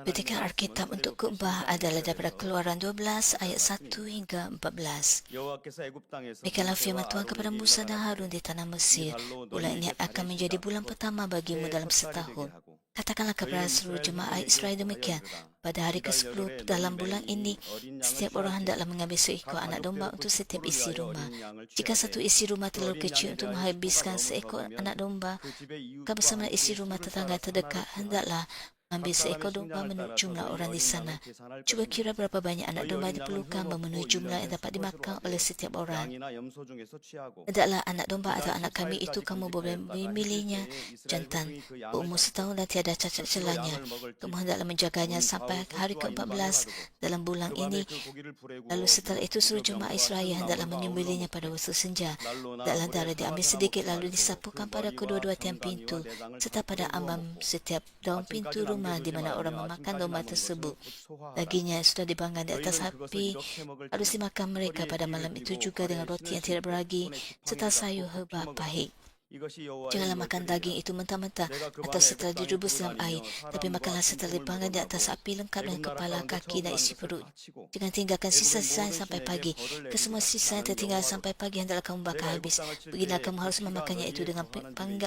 Petikan Alkitab untuk khotbah adalah daripada Keluaran 12 ayat 1 hingga 14. Demikianlah firman Tuhan kepada Musa dan Harun di tanah Mesir. Bulan ini akan menjadi bulan pertama bagimu dalam setahun. Katakanlah kepada seluruh jemaah Israel demikian. Pada hari ke-10 dalam bulan ini, setiap orang hendaklah mengambil seekor anak domba untuk setiap isi rumah. Jika satu isi rumah terlalu kecil untuk menghabiskan seekor anak domba, maka bersama isi rumah tetangga terdekat hendaklah ambil seekor domba menurut jumlah orang di sana. Cuba kira berapa banyak anak domba diperlukan memenuhi jumlah yang dapat dimakan oleh setiap orang. Hendaklah anak domba atau anak kambing itu kamu boleh memilihnya jantan, berumur setahun dan tiada cacat celahnya. Kamu hendaklah menjaganya sampai hari ke-14 dalam bulan ini. Lalu setelah itu seluruh jemaah Israel hendaklah menyembelihnya pada waktu senja. Hendaklah darah diambil sedikit lalu disapukan pada kedua-dua tiang pintu serta pada ambang setiap daun pintu rumah di mana orang memakan domba tersebut. Dagingnya yang sudah dibanggang di atas api harus dimakan mereka pada malam itu juga dengan roti yang tidak beragi serta sayur herba pahit. Janganlah makan daging itu mentah-mentah atau setelah direbus dalam air, tapi makanlah setelah dipanggang di atas api lengkap dengan kepala, kaki dan isi perut. Jangan tinggalkan sisa-sisa sampai pagi. Kesemua sisa yang tertinggal sampai pagi hendaklah kamu bakar habis. Beginilah kamu harus memakannya itu dengan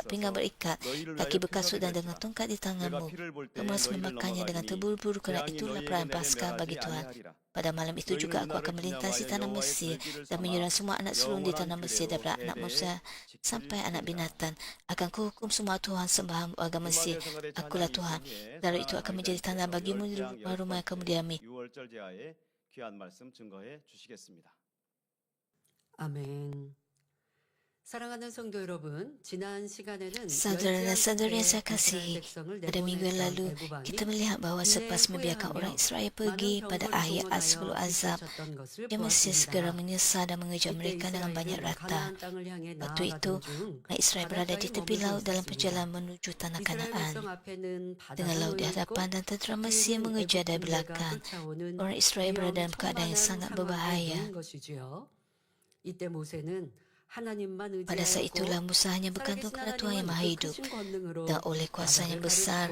pinggang berikat, kaki berkasut dan dengan tongkat di tanganmu. Kamu harus memakannya dengan terburu-buru kerana itulah perayaan Paskah bagi Tuhan. Pada malam itu juga aku akan melintasi tanah Mesir dan menyerang semua anak sulung di tanah Mesir daripada anak manusia sampai anak binatang. Akan kuhukum semua Tuhan sembahan warga Mesir. Akulah Tuhan. Darah itu akan menjadi tanda bagimu di rumah-rumah yang kamu diami. 아멘. 사랑하는 성도 여러분, 지난 시간에는 Saudara dan saudari yang saya kasihi, pada minggu yang lalu kita melihat bahawa selepas membiarkan orang Israel pergi pada akhir 10 azab, dia mesti segera menyesal dan mengejar mereka dengan banyak rata. Waktu itu, orang Israel berada di tepi laut dalam perjalanan menuju tanah Kanaan. Dengan laut di hadapan dan tentera Mesir mengejar dari belakang, orang Israel berada dalam keadaan yang sangat berbahaya. Pada saat itulah Musa hanya bergantung kepada Tuhan yang Maha Hidup, dan oleh kuasa yang besar,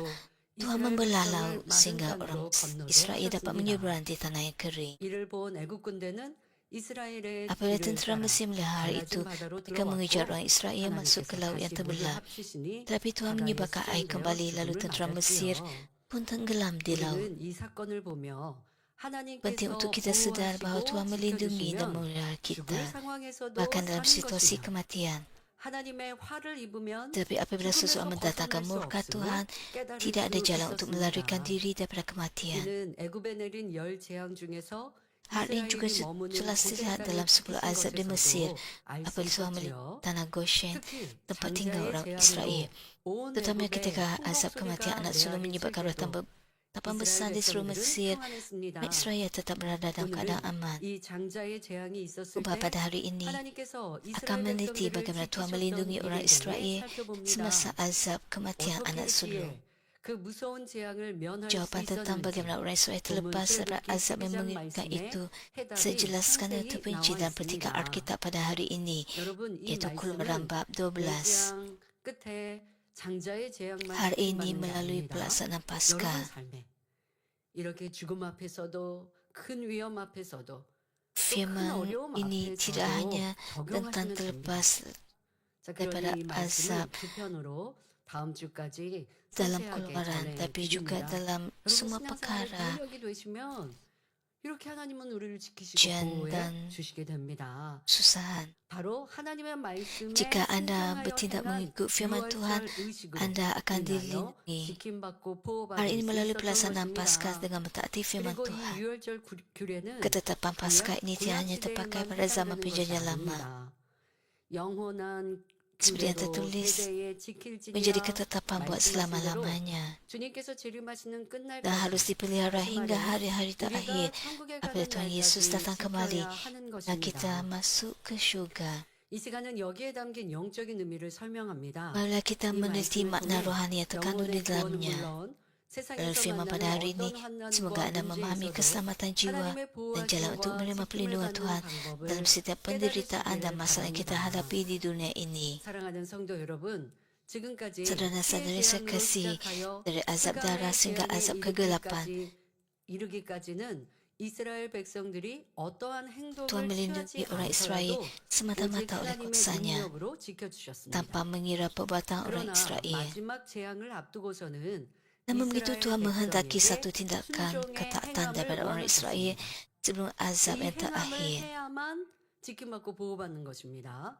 Tuhan membelah laut sehingga orang Israel dapat menyeberang di tanah yang kering. Apabila tentera Mesir melihat hari itu, mereka mengejar orang Israel masuk ke laut yang terbelah. Tetapi Tuhan menyebabkan air kembali, lalu tentera Mesir pun tenggelam di laut. Penting untuk kita sedar bahawa Tuhan melindungi dan memelihara kita, bahkan dalam situasi kematian. Tetapi apabila seseorang mendatangkan murka Tuhan, tidak ada jalan untuk melarikan diri daripada kematian. Hal ini juga telah dilihat dalam 10 azab di Mesir, apabila Tuhan melihat tanah Goshen, tempat tinggal orang Israel. Terutama ketika azab kematian anak sulung menyebabkan ratapan besar di seluruh Mesir, Israel tetap berada dalam keadaan aman. Ubah pada hari ini akan meneliti bagaimana Tuhan melindungi orang Israel semasa azab kematian anak sulung. Jawapan tentang bagaimana orang Israel terlepas dari azab yang mengerikan itu saya jelaskan dan terperinci dalam petikan Alkitab pada hari ini, iaitu Keluaran bab 12. Hari ini melalui pelaksanaan Paskah, firman ini tidak hanya tentang terlepas daripada azab dalam Keluaran, tapi juga dalam semua perkara ujian dan susahan. Jika anda bertindak mengikut firman Tuhan, anda akan dilindungi. Hari ini melalui pelaksanaan Paskah dengan mentaati firman Tuhan. Ketetapan Paskah ini tidak hanya terpakai pada zaman Perjanjian Lama. Seperti yang tertulis, menjadi ketetapan buat selama-lamanya dan harus dipelihara hingga hari-hari terakhir apabila Tuhan Yesus datang kembali dan kita masuk ke syurga. Marilah kita meneliti makna rohani yang terkandung di dalamnya. Dalam firman pada hari ini, semoga anda memahami keselamatan jiwa dan jalan untuk menerima perlindungan Tuhan dalam setiap penderitaan dan masalah yang kita hadapi di dunia ini. 지금까지 Saudara-saudari 피해 재앙으로 sekasih, 시작하여 dari azab 흑암의 darah sehingga 재앙에 azab kegelapan, 이르기까지는 이스라엘 백성들이 어떠한 Tuhan 행동을 melindungi 취하지 orang Israel 않더라도 오직 semata-mata oleh 하나님의 kuasanya, 능력으로 지켜주셨습니다. tanpa mengira perbuatan orang 그러나 Israel. 마지막 재앙을 앞두고서는 Namun begitu 이스라엘 Tuhan menghendaki 백성에게 satu tindakan 순종의 ketaatan 행함을 daripada orang Israel 원하셨습니다. sebelum azab 이 yang 행함을 terakhir. 해야만 지킴받고 보호받는 것입니다.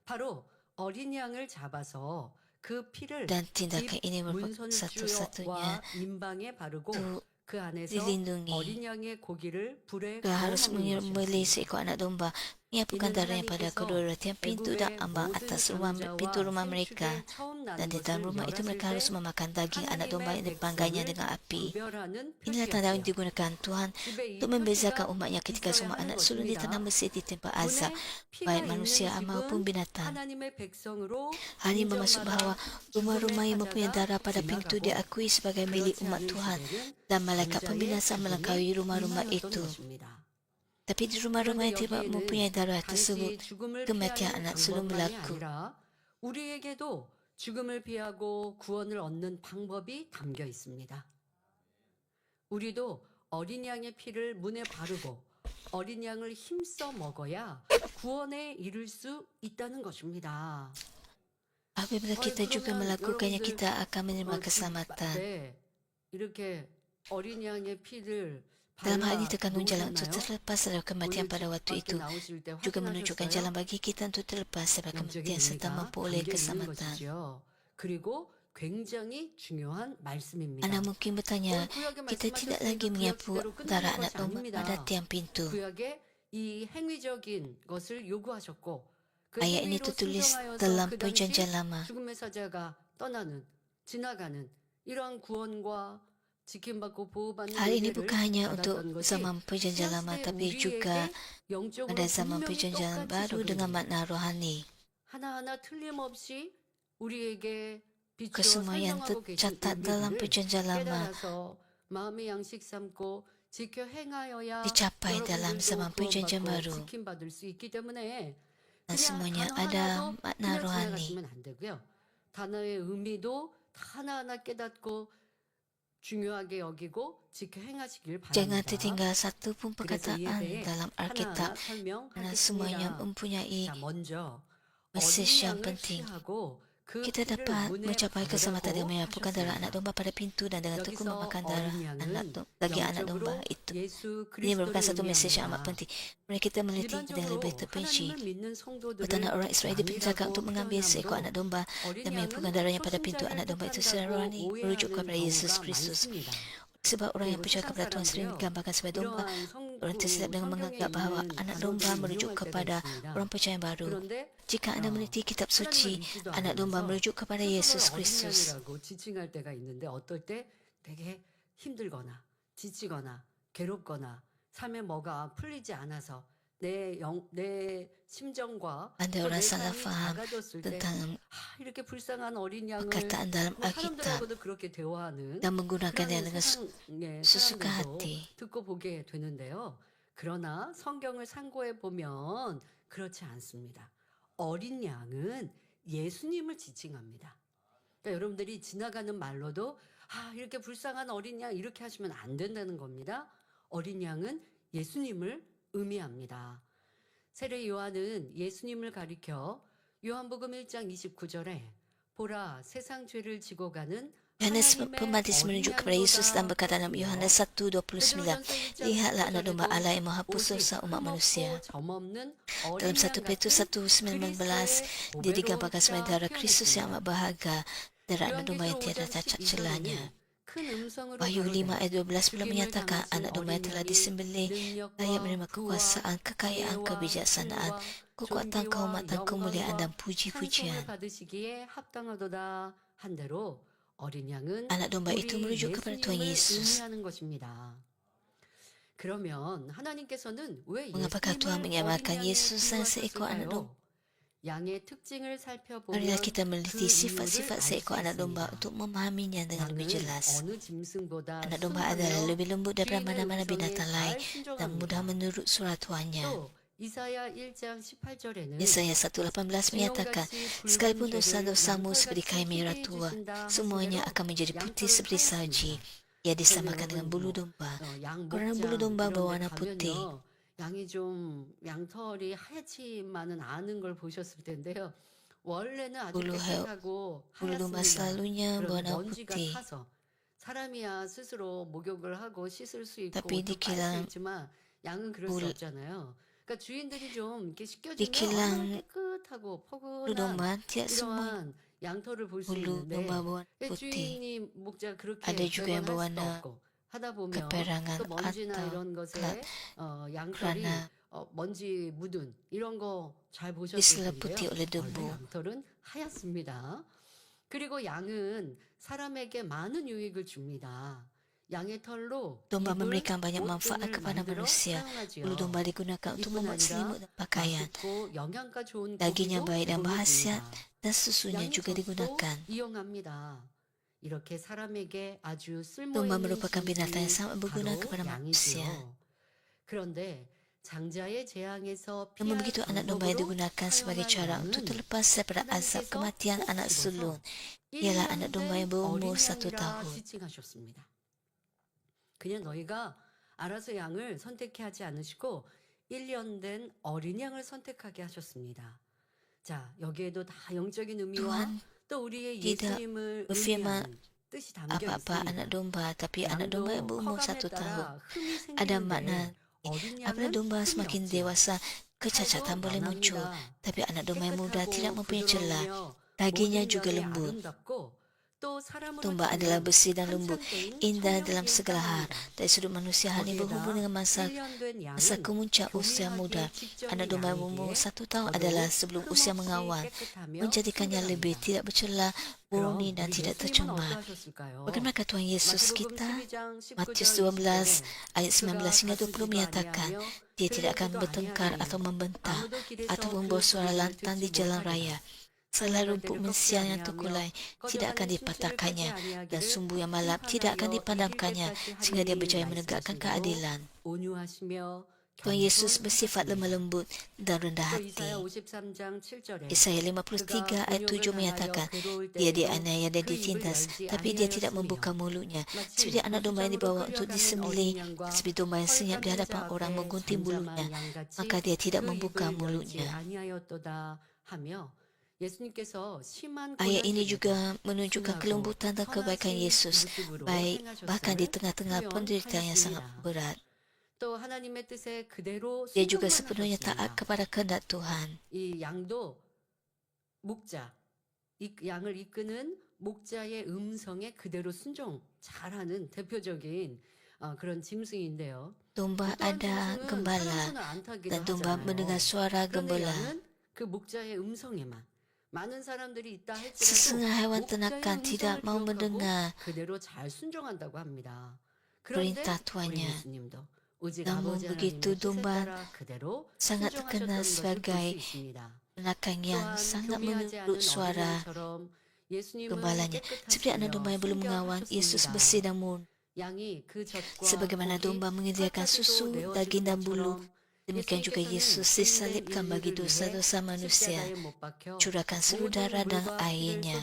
바로 어린 양을 잡아서 그 피를 Dan tindakan 집 ini merupakan 문설주와 satu-satunya 민방에 바르고 untuk 그 안에서 dilindungi. 어린 양의 고기를 불에 Kita 구워 harus 먹는 menyembelih 것이었습니다. seekor anak domba, menyapukan 이는 darahnya pada 하나님께서 kedua tiang pintu dan 애굽의 ambang 모든 atas pintu 장자와 rumah mereka. 생축의 처음 Dan 나는 di dalam 것을 rumah itu 열었을 mereka harus 때 memakan daging anak domba yang 하나님의 dipanggainya 백성을 dengan api. 구별하는 Inilah tanda yang 표시였지요. digunakan Tuhan 집에 이 untuk membezakan 표시가 umatnya ketika 있어야 semua 하는 anak sulung di 것입니다. tanah Mesir ditimpa azab, 분에 피가 baik 있는 manusia maupun 집은 binatang. 하나님의 백성으로 Hal ini bermaksud bahawa rumah-rumah yang mempunyai 죽음의 darah pada pintu 사자가 diakui sebagai milik 그렇지 umat 않은 Tuhan 집에는 dan malaikat 장자의 pembinasa melangkaui rumah-rumah 임하였던 itu. 것입니다. Tapi di rumah-rumah 그런데 yang tidak 여기에는 mempunyai darah tersebut, 단지 죽음을 kematian 피하는 anak sulung 방법만이 berlaku. 아니라 우리에게도 죽음을 피하고 구원을 얻는 방법이 담겨 있습니다. 우리도 어린 양의 피를 문에 바르고 어린 양을 힘써 먹어야 구원에 이를 수 있다는 것입니다. Apabila kita juga melakukannya, kita akan menerima keselamatan. 네, 이렇게 어린 양의 피를 Dalam hal ini 발라 terkandung jalan untuk 놓으셨나요? terlepas dari kematian pada waktu itu, 나오실 때 juga menunjukkan 확인하셨어요? jalan bagi kita untuk terlepas dari 영적인 kematian serta 의미가 memperoleh 담겨 있는 keselamatan. 것이죠. 그리고 굉장히 중요한 말씀입니다. Anda mungkin bertanya, kita tidak lagi menyapu darah anak domba pada tiang pintu. 구약에 이 행위적인 것을 요구하셨고 그 Ayat ini 행위로 tertulis 순종하여서 dalam 그 당시 perjanjian lama. 죽음의 사자가 떠나는 지나가는 이러한 구원과 지킴받고 보호받는 Hal ini 은혜를 bukan hanya untuk 받았던 것이 zaman perjanjian lama, 신약시대 tapi juga 우리에게 영적으로 pada zaman 분명히 perjanjian 똑같이 baru dengan 적용됩니다. makna rohani. 하나하나 틀림없이 우리에게 빛으로 Kesemua yang 설명하고 계신 tercatat dalam 의미를 perjanjian lama 깨달아서 마음의 양식 삼고 지켜 행하여야 dicapai dalam zaman 여러분들도 perjanjian 구원받고 baru. 지킴받을 수 있기 때문에 Dan 그냥 semuanya 단어 ada 하나도 makna 그냥 rohani. 지나가시면 안 되고요. 단어의 의미도 하나하나 깨닫고 중요하게 여기고 지켜 행하시길 Jangan 바랍니다. tertinggal satu pun 그래서 이에 perkataan 대해 dalam 하나하나 Alkitab, karena semuanya 설명하겠습니다. mempunyai 자, 먼저 mesej 어린 yang 양을 penting. 취하고 그 Kita 피를 dapat 문에 mencapai keselamatan dengan 바르라고 menyapukan darah 하셨습니다. anak domba pada pintu dan dengan tekun 여기서 memakan darah 어린 양은 daging anak domba 영적으로 itu. 예수 Ini merupakan 그리스도를 satu mesej yang amat 의미합니다. penting. Mari kita meneliti dengan 일반적으로 lebih terperinci. 하나님을 믿는 성도들을 Bertanah orang Israel diperintahkan 양이라고 untuk mengambil seekor anak 표현함으로 domba 어린 dan menyapukan 양은 darahnya pada pintu 초신자를 anak domba itu secara 뜻한다고 rohani merujuk 오해하는 kepada Yesus 경우가 Kristus. 많습니다. Sebab orang yang 그리고 percaya 세상 kepada Tuhan sering 사람도요. digambarkan sebagai domba. 이러한 Orang tersilap dengan 성경에 menganggap bahawa 있는 anak domba 단어들을 merujuk 인용할 때가 kepada 있습니다. orang percaya yang baru. 그런데 Jika anda meneliti kitab suci, 하나님을 믿지도 anak domba 않으면서 merujuk kepada 스스로를 Yesus 어린 Kristus. 양이라고 지칭할 때가 있는데 어떨 때 되게 힘들거나 지치거나 괴롭거나 삶에 뭐가 풀리지 않아서 내 심정과 Anda 또 내 orang salah 삶이 faham 작아졌을 때 tentang 이렇게 불쌍한 어린 양을 perkataan dalam 뭐 Alkitab 사람들하고도 그렇게 대화하는 dan menggunakannya 그런 dengan 세상의 sesuka 사람들도 hati. 듣고 보게 되는데요. 그러나 성경을 상고해 보면 그렇지 않습니다. 어린 양은 예수님을 지칭합니다. 그러니까 여러분들이 지나가는 말로도 이렇게 불쌍한 어린 양 이렇게 하시면 안 된다는 겁니다. 어린 양은 예수님을 의미합니다. 세례 요한은 예수님을 가리켜 요한복음 1장 29절에 보라 세상 죄를 지고 가는 Yohanes Pembaptis menunjuk kepada Yesus dan berkata dalam Yohanes 1:29, Lihatlah anak domba Allah yang menghapus dosa umat manusia. Dalam 1 Petrus 1:19, dia digambarkan sebagai darah Kristus yang amat berharga, darah anak domba yang tiada cacat celahnya. Wahyu 5 ayat 12 pula menyatakan anak domba yang telah disembelih layak menerima kekuasaan, kekayaan, kebijaksanaan, kekuatan, kehormatan, kemuliaan dan puji-pujian. Anak domba itu merujuk kepada Tuhan Yesus. Mengapakah Tuhan menyamakan Yesus dan seekor anak domba? Marilah kita meneliti sifat-sifat seekor anak domba untuk memahaminya dengan lebih jelas. Anak domba adalah lebih lembut daripada mana-mana binatang lain dan mudah menurut surat tuannya. 이사야 1장 18절에는 Yesaya 1:18 menyatakan, sekalipun dosa-dosamu seperti kain merah tua, semuanya akan menjadi putih seperti salji. Ia disamakan dengan bulu domba. Karena bulu domba berwarna putih. 양이 좀 양털이 하얗지만은 않은 걸 보셨을 텐데요. 원래는 아주 Bulu 깨끗하고 domba 하얗습니다. selalunya 그런 berwarna 먼지가 putih. 타서 사람이야 스스로 목욕을 하고 씻을 수 있고 Tapi 옷도 빨 수 dikilang 있지만 양은 그럴 수 bulu, 없잖아요. 그러니까 주인들이 좀 이렇게 씻겨주면 dikilang 얼마나 깨끗하고 bulu 포근한 domba, tidak semua 이러한 양털을 볼 수 bulu domba 있는데 berwarna putih. 주인이 목자가 그렇게 Ada juga 매번 할 yang 수도 berwarna 없고 하다 보면 keperangan 또 먼지나 atau 이런 gelap 것에 양털이 karena 먼지 묻은 이런 거 잘 보셨을 diseliputi 텐데요. oleh 원래 debu. 양털은 하얗습니다. 그리고 양은 사람에게 많은 유익을 줍니다. 양의 털로 Domba 이불, memberikan banyak manfaat 옷등을 kepada 만들어 manusia. Bulu 사용하지요. domba digunakan untuk 이뿐 membuat selimut 아니라 dan pakaian. 맛있고 영양가 좋은 Dagingnya 고기도 baik dan 제공해 berkhasiat 줍니다. dan susunya 양의 juga 젖도 digunakan. 이용합니다. 이렇게 사람에게 아주 쓸모 Domba 있는 merupakan binatang yang 짐승이 sangat berguna 바로 kepada manusia. 양이지요. 그런데 장자의 재앙에서 Namun 피할 begitu anak domba yang 방법으로 digunakan sebagai 사용한 cara untuk 양은 terlepas daripada azab 하나님께서 kematian 꼭 anak sulung, 집어서 ialah anak 1년 domba yang 된 berumur 어린 1 양이라 tahun. 지칭하셨습니다. 그냥 너희가 알아서 양을 선택해 하지 않으시고 1년 된 어린 양을 선택하게 하셨습니다. 자, 여기에도 다 영적인 의미와 Tuhan 또 우리의 tidak 예수님을 berfirman 의미하는 뜻이 담겨 apa-apa 있습니다. anak domba, tapi anak domba yang 양도 berumur 1 커감에 tahun. 따라 흠이 Ada 생기는데 makna 어린 apabila 양은 domba 흠이 semakin 없지요. dewasa, kecacatan 살도 boleh muncul, 연합니다. tapi anak domba yang muda tidak 깨끗하고 mempunyai celah. 부드러우며 Dagingnya 모든 juga 면에 lembut. 아름답고 또 사람으로 Domba adalah 치면 bersih dan lembut, 한창 때인 indah dalam 청년기에 segala hal. 해당합니다. Dari sudut manusia, hal ini berhubung 거기에다 dengan masa 1년 된 masa 양은 kemuncak usia muda. 교미하기 Anak 직전의 domba yang berumur 양이기에 1 tahun 더더욱 adalah sebelum usia 흠없이 mengawal, 깨끗하며 menjadikannya lebih 순결합니다. tidak bercela, murni 그럼 dan 우리 tidak 예수님은 tercemar. 어떠하셨을까요? Bagaimana Tuhan Yesus 마태복음 kita? 12장 Matius 19절 12 20절에 ayat 19 그가 hingga 20 다투지도 menyatakan, 아니하며 dia tidak akan 끌리지도 bertengkar atau 아니하니 membentang 아무도 길에서 ataupun 그 bersuara 소리를 lantang di 듣지 jalan 못하리라. raya. Salah 사냥할 rumput 때를 꺾지 mensial yang 아니하며 terkulai tidak akan 꺼져가는 신실을 끄지 dipatahkannya, dan 아니하기를 sumbu yang malap tidak akan 심판하여 dipadamkannya, 이길 sehingga dia 때까지 berjaya 하리니 menegakkan 말씀하신 keadilan. 대로 온유하시며 Tuhan Yesus bersifat lemah 겸손하셨습니다. lembut dan rendah 또 hati. 이사야 53장 7절에 Yesaya 그가 53 ayat 7 곤욕을 당하여 menyatakan, 괴로울 dia 때에도 dianiaya dan 그 입을 ditindas, 열지 tapi dia tidak 아니하였으며 membuka mulutnya. 마치 Seperti anak domba yang 무수장으로 dibawa untuk 끌려가는 disembelih, 어린 양과 seperti domba yang senyap di 헐 hadapan 자 orang 앞에 menggunting 잠잠한 bulunya, 양같이 maka dia tidak 그 membuka 입을 열지 mulutnya. 아니하였도다 하며 예수님께서 심한 Ayat 고난 ini 중에도 juga menunjukkan 순하고 kelembutan dan kebaikan 선하신 Yesus, 모습으로 baik bahkan di 행하셨음을 tengah-tengah penderitaan yang sangat 표현하였습니다. berat. 또 하나님의 뜻에 그대로 Dia juga 순종만 sepenuhnya taat 하셨습니다. kepada kehendak Tuhan. 이 양도 목자, 이 양을 이끄는 목자의 음성에 그대로 순종 잘하는 대표적인 그런 짐승인데요. Domba 어떠한 ada 짐승은 gembala, 사람 손을 안 타기도 dan domba mendengar 하잖아요. suara 그런데 gembala. 양은 그 목자의 음성에만 많은 사람들이 있다 할지라도 Sesungguhnya hewan 목자의 ternakan tidak 음성을 mau 기억하고 mendengar 그대로 잘 순종한다고 합니다. perintah 그런데 우리 tuannya. 예수님도 오직 Namun 아버지 begitu 하나님의 뜻에 domba 따라 그대로 sangat terkenal 순종하셨던 것을 볼 수 sebagai 있습니다. penakan yang 또한 sangat 교미하지 menurut 않은 suara 어린 양처럼 예수님은 gembalanya. Seperti anak domba yang belum mengawal, Yesus bersih 순결하셨습니다. dan murni. 양이 그 젖과 Sebagaimana 고기, domba menyediakan 털까지도 susu, daging 내어주는 dan bulu, 것처럼 demikian juga 예수님께서는 Yesus 죄인된 disalibkan bagi 인류를 위해 dosa-dosa manusia, 십자가에 못 박혀 curahkan seluruh 모든 darah dan 물과 피를 airnya,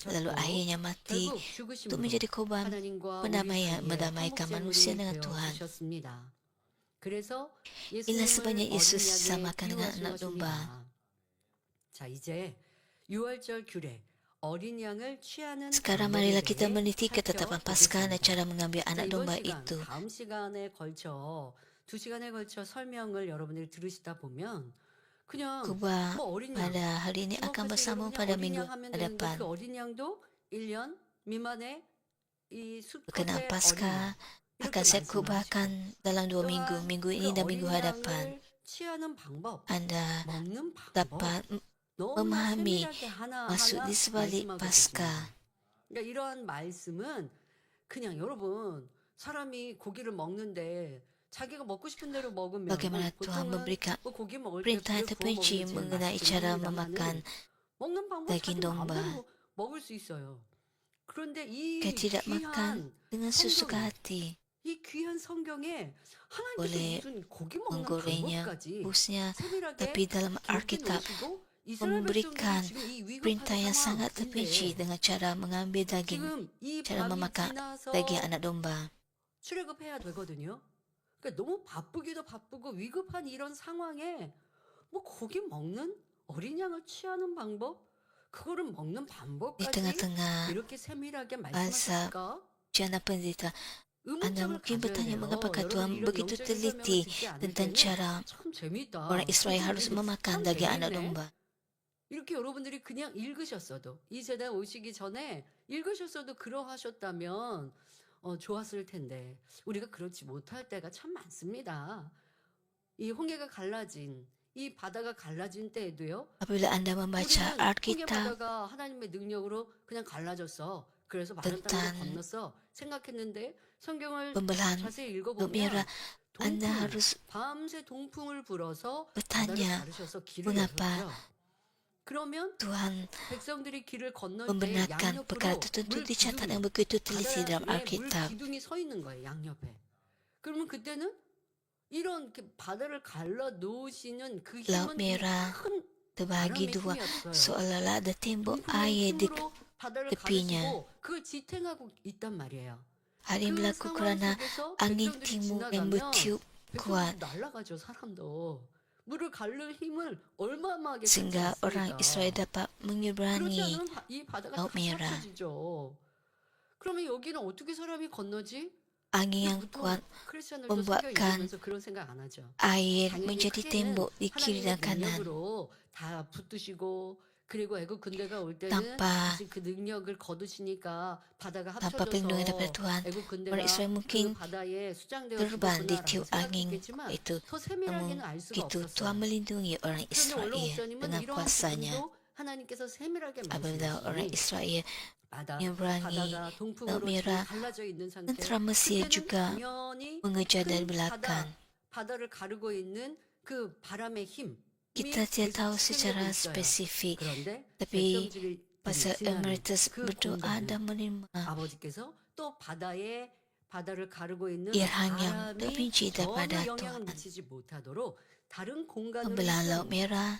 lalu 쏟으셨고 akhirnya mati 결국 untuk 죽으심으로 menjadi korban 하나님과 우리 pendamaian, 사이에 mendamaikan manusia 화목제물이 dengan 되어 Tuhan. 주셨습니다. 그래서 Inilah sebabnya 예수님을 Yesus 어린 양에 disamakan dengan anak domba. 비유하십니다. 자, 이제 6월절 규례 어린 양을 취하는 Sekarang 방법에 marilah kita 대해 meneliti ketetapan Paskah dan 살펴보겠습니다. cara mengambil 자, anak 이번 domba 시간 itu. 다음 시간에 걸쳐 2시간에 걸쳐 설명을 여러분들이 들으시다 보면 그냥 Kubah 뭐 어린 양 pada hari ini akan 주먹같이 bersama 그냥 pada 어린 minggu 양 하면 되는데 hadapan. 그 어린 양도 1년 미만의 이 Berkenaan 수컷의 어린 양 Paskah 이렇게 akan saya 말씀을 kubahkan 하시고 dalam 2 minggu, 또한 minggu 그 ini dan minggu 어린 hadapan. 양을 취하는 방법, Anda 먹는 방법 dapat 너무나 memahami 세밀하게 maksud 하나하나 di sebalik 말씀하고 Paskah. 계십니다. 그러니까 이러한 말씀은 그냥 여러분 사람이 고기를 먹는데 자기가 먹고 싶은 대로 먹으면 Bagaimana Tuhan 보통은 memberikan 뭐 고기 먹을 때 perintah yang 불을 구워 terperinci 먹는 게 제일 mengenai 맛있긴 cara 합니다만은 memakan 먹는 방법 daging 자기 domba. 마음대로 먹을 수 있어요. 그런데 이 Kita tidak makan 귀한 dengan sesuka 성경이 hati. 이 귀한 성경에 하나님께서 boleh 무슨 고기 먹는 menggorengnya, 방법까지 busnya, 세밀하게 tapi dalam 기록해 Alkitab 놓으시고 이스라엘 백성들이 memberikan 지금 이 위급한 perintah yang sangat terperinci 상황인데 dengan cara mengambil daging, 지금 이 cara 밤이 memakan 지나서 daging anak domba. 출애굽해야 되거든요. 그러니까 너무 바쁘기도 바쁘고 위급한 이런 상황에 뭐 고기 먹는 어린 양을 취하는 방법, 그거를 먹는 Di 방법까지 tengah-tengah 이렇게 세밀하게 masa 말씀하셨을까? ujian pendeta, Anda 의문점을 mungkin 가져야 bertanya 돼요. mengapakah 여러분 Tuhan 이런 begitu 영적인 설명을 teliti 듣지 않을 tentang 때는 cara 참 재밌다. orang Israel harus memakan 참 daging anak 재밌네. domba. 이렇게 여러분들이 그냥 읽으셨어도 이 세대 오시기 전에 읽으셨어도 그러하셨다면 좋았을 텐데 우리가 그렇지 못할 때가 참 많습니다. 이 홍해가 갈라진 이 바다가 갈라진 때에도요. Apabila Anda membaca 우리는 홍해 Alkitab 바다가 하나님의 능력으로 그냥 갈라졌어. 그래서 마른 땅으로 tentang 건넜어. 생각했는데 성경을 pembelahan 자세히 Laut 읽어보면 Merah, Anda 동풍, harus 밤새 동풍을 불어서 바다를 bertanya 가르셔서 길을 mengapa 열었죠. 그러면 Tuhan 백성들이 길을 건널 때 membenarkan perkara 양옆으로 tertentu 물 dicatat 기둥이 yang begitu teliti dalam 바다에 물 Alkitab. 기둥이 서 있는 거예요. 양옆에. 그러면 그때는 이런 이렇게 바다를 갈라 놓으시는 그 Laut 힘은 Merah 큰 terbahagi 바람의 dua, 힘이었어요. seolah-olah ada tembok 동풍의 air di 힘으로 바다를 tepinya. 가르시고 그걸 지탱하고 있단 말이에요. Hal ini 그 berlaku 상황 kerana 속에서 angin 백성들이 timur yang 지나가면 bertiup kuat 백성들이 날아가죠. 사람도. 물을 갈를 힘을 얼마만하게 sehingga orang Israel dapat 그렇지 menyeberangi 않으면 이 바다가 Laut 다 Merah. 닫혀지죠. 그러면 여기는 어떻게 사람이 건너지? Angin yang 보통 kuat 크리스천들도 성경 membuatkan 읽으면서 그런 생각 안 하죠. air 당연히 menjadi 크게는 tembok di kiri 하나님의 dan kanan 능력으로 다 붙드시고 그리고 애굽 군대가 올 때는 tanpa 다시 그 능력을 거두시니까 바다가 tanpa perlindungan daripada 합쳐져서 Tuhan. 애굽 군대가 Orang Israel 그 mungkin 바다에 수장되어 terbang 죽었구나라고 ditiup angin 생각했겠지만 itu. 더 Namun 세밀하게는 알 수가 begitu Tuhan 없었어요. melindungi orang 그런데 원로 Israel 목사님은 dengan 이러한 kuasanya. 부분도 하나님께서 세밀하게 Apabila orang 말씀하시니 Israel 바다가 menyeberangi 동풍으로 Laut 지금 Merah, 갈라져 있는 상태. tentera Mesir 그때는 juga 당연히 mengejar dari 큰 belakang. 바다를 가르고 있는 그 바람의 힘. Kita tidak tahu secara spesifik, 그런데 tapi 백성들이 pasal 지나는 Emeritus 그 berdoa 공간을 dan menerima 아버지께서 또 바다를 가르고 있는 일항 yang 바람이 terperinci daripada 전혀 영향을 Tuhan. 미치지 못하도록 다른 공간으로 Pembelahan Laut 세운 Merah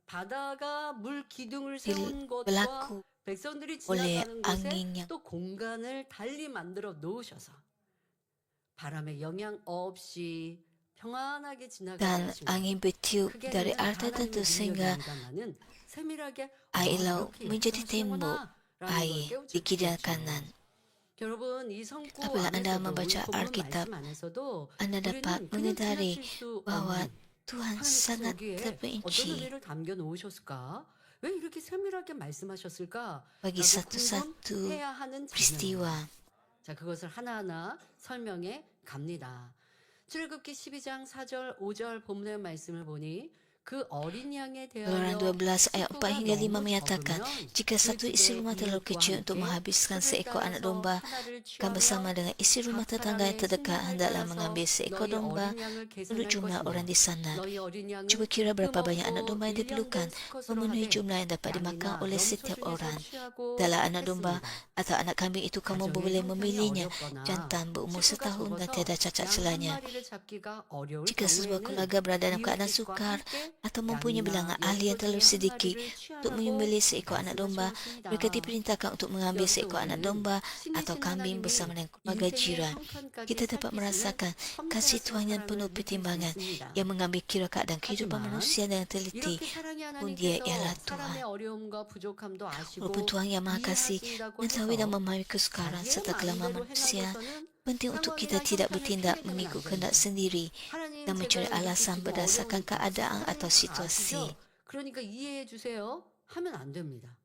바다가 물 기둥을 세운 것과 berlaku 백성들이 oleh 지나가는 곳에 angin yang 또 공간을 달리 만들어 놓으셔서 바람의 영향 없이 평안하게 지나가게 dan 하신 것. angin bertiup 그게 dari 아니라 arah tertentu 하나님의 sehingga 능력이 아니다마는 세밀하게 air laut 이렇게 menjadi 역사하시는구나 tembok 라는 걸 air 깨우쳐 di kiri dan 주셨죠. kanan. 여러분 이 성구 Apabila Anda 안에서도 이 membaca 본문 Alkitab, 말씀 안에서도 Anda dapat 우리는 그냥 menyadari 지나칠 수 bahwa 없는 Tuhan 하나님께서 sangat 여기에 어떤 terperinci 의미를 담겨 놓으셨을까? 왜 이렇게 세밀하게 말씀하셨을까? bagi 라고 satu-satu 궁금해야 하는 장면입니다. peristiwa. 자, 그것을 하나하나 설명해 갑니다. 출애굽기 12장 4절, 5절 본문의 말씀을 보니 그 어린 양에 Keluaran 대하여 12 ayat 4 hingga 5 menyatakan, 적으면 jika satu isi rumah terlalu kecil untuk menghabiskan seekor anak domba, akan bersama dengan isi rumah tetangga yang terdekat hendaklah mengambil seekor domba menurut jumlah orang di sana. Cuba kira berapa banyak anak domba yang diperlukan memenuhi jumlah yang dapat dimakan oleh setiap orang. Dalam anak domba atau anak kambing itu kamu boleh memilihnya jantan berumur setahun dan tiada cacat celanya. Jika sebuah keluarga berada dalam keadaan sukar atau mempunyai bilangan ahli yang terlalu sedikit untuk menyembelih seekor anak domba, mereka diperintahkan untuk mengambil seekor anak domba atau kambing bersama dengan keluarga jiran. Kita dapat merasakan kasih Tuhan yang penuh pertimbangan yang mengambil kira keadaan kehidupan manusia dengan teliti. Pun dia ialah Tuhan. Walaupun Tuhan yang Maha Kasih mengetahui dan memahami kesukaran serta kelemahan manusia, penting untuk kita tidak bertindak mengikut kehendak sendiri dan mencari alasan berdasarkan keadaan atau situasi. 그러니까 이해해 주세요. 하면 안 됩니다.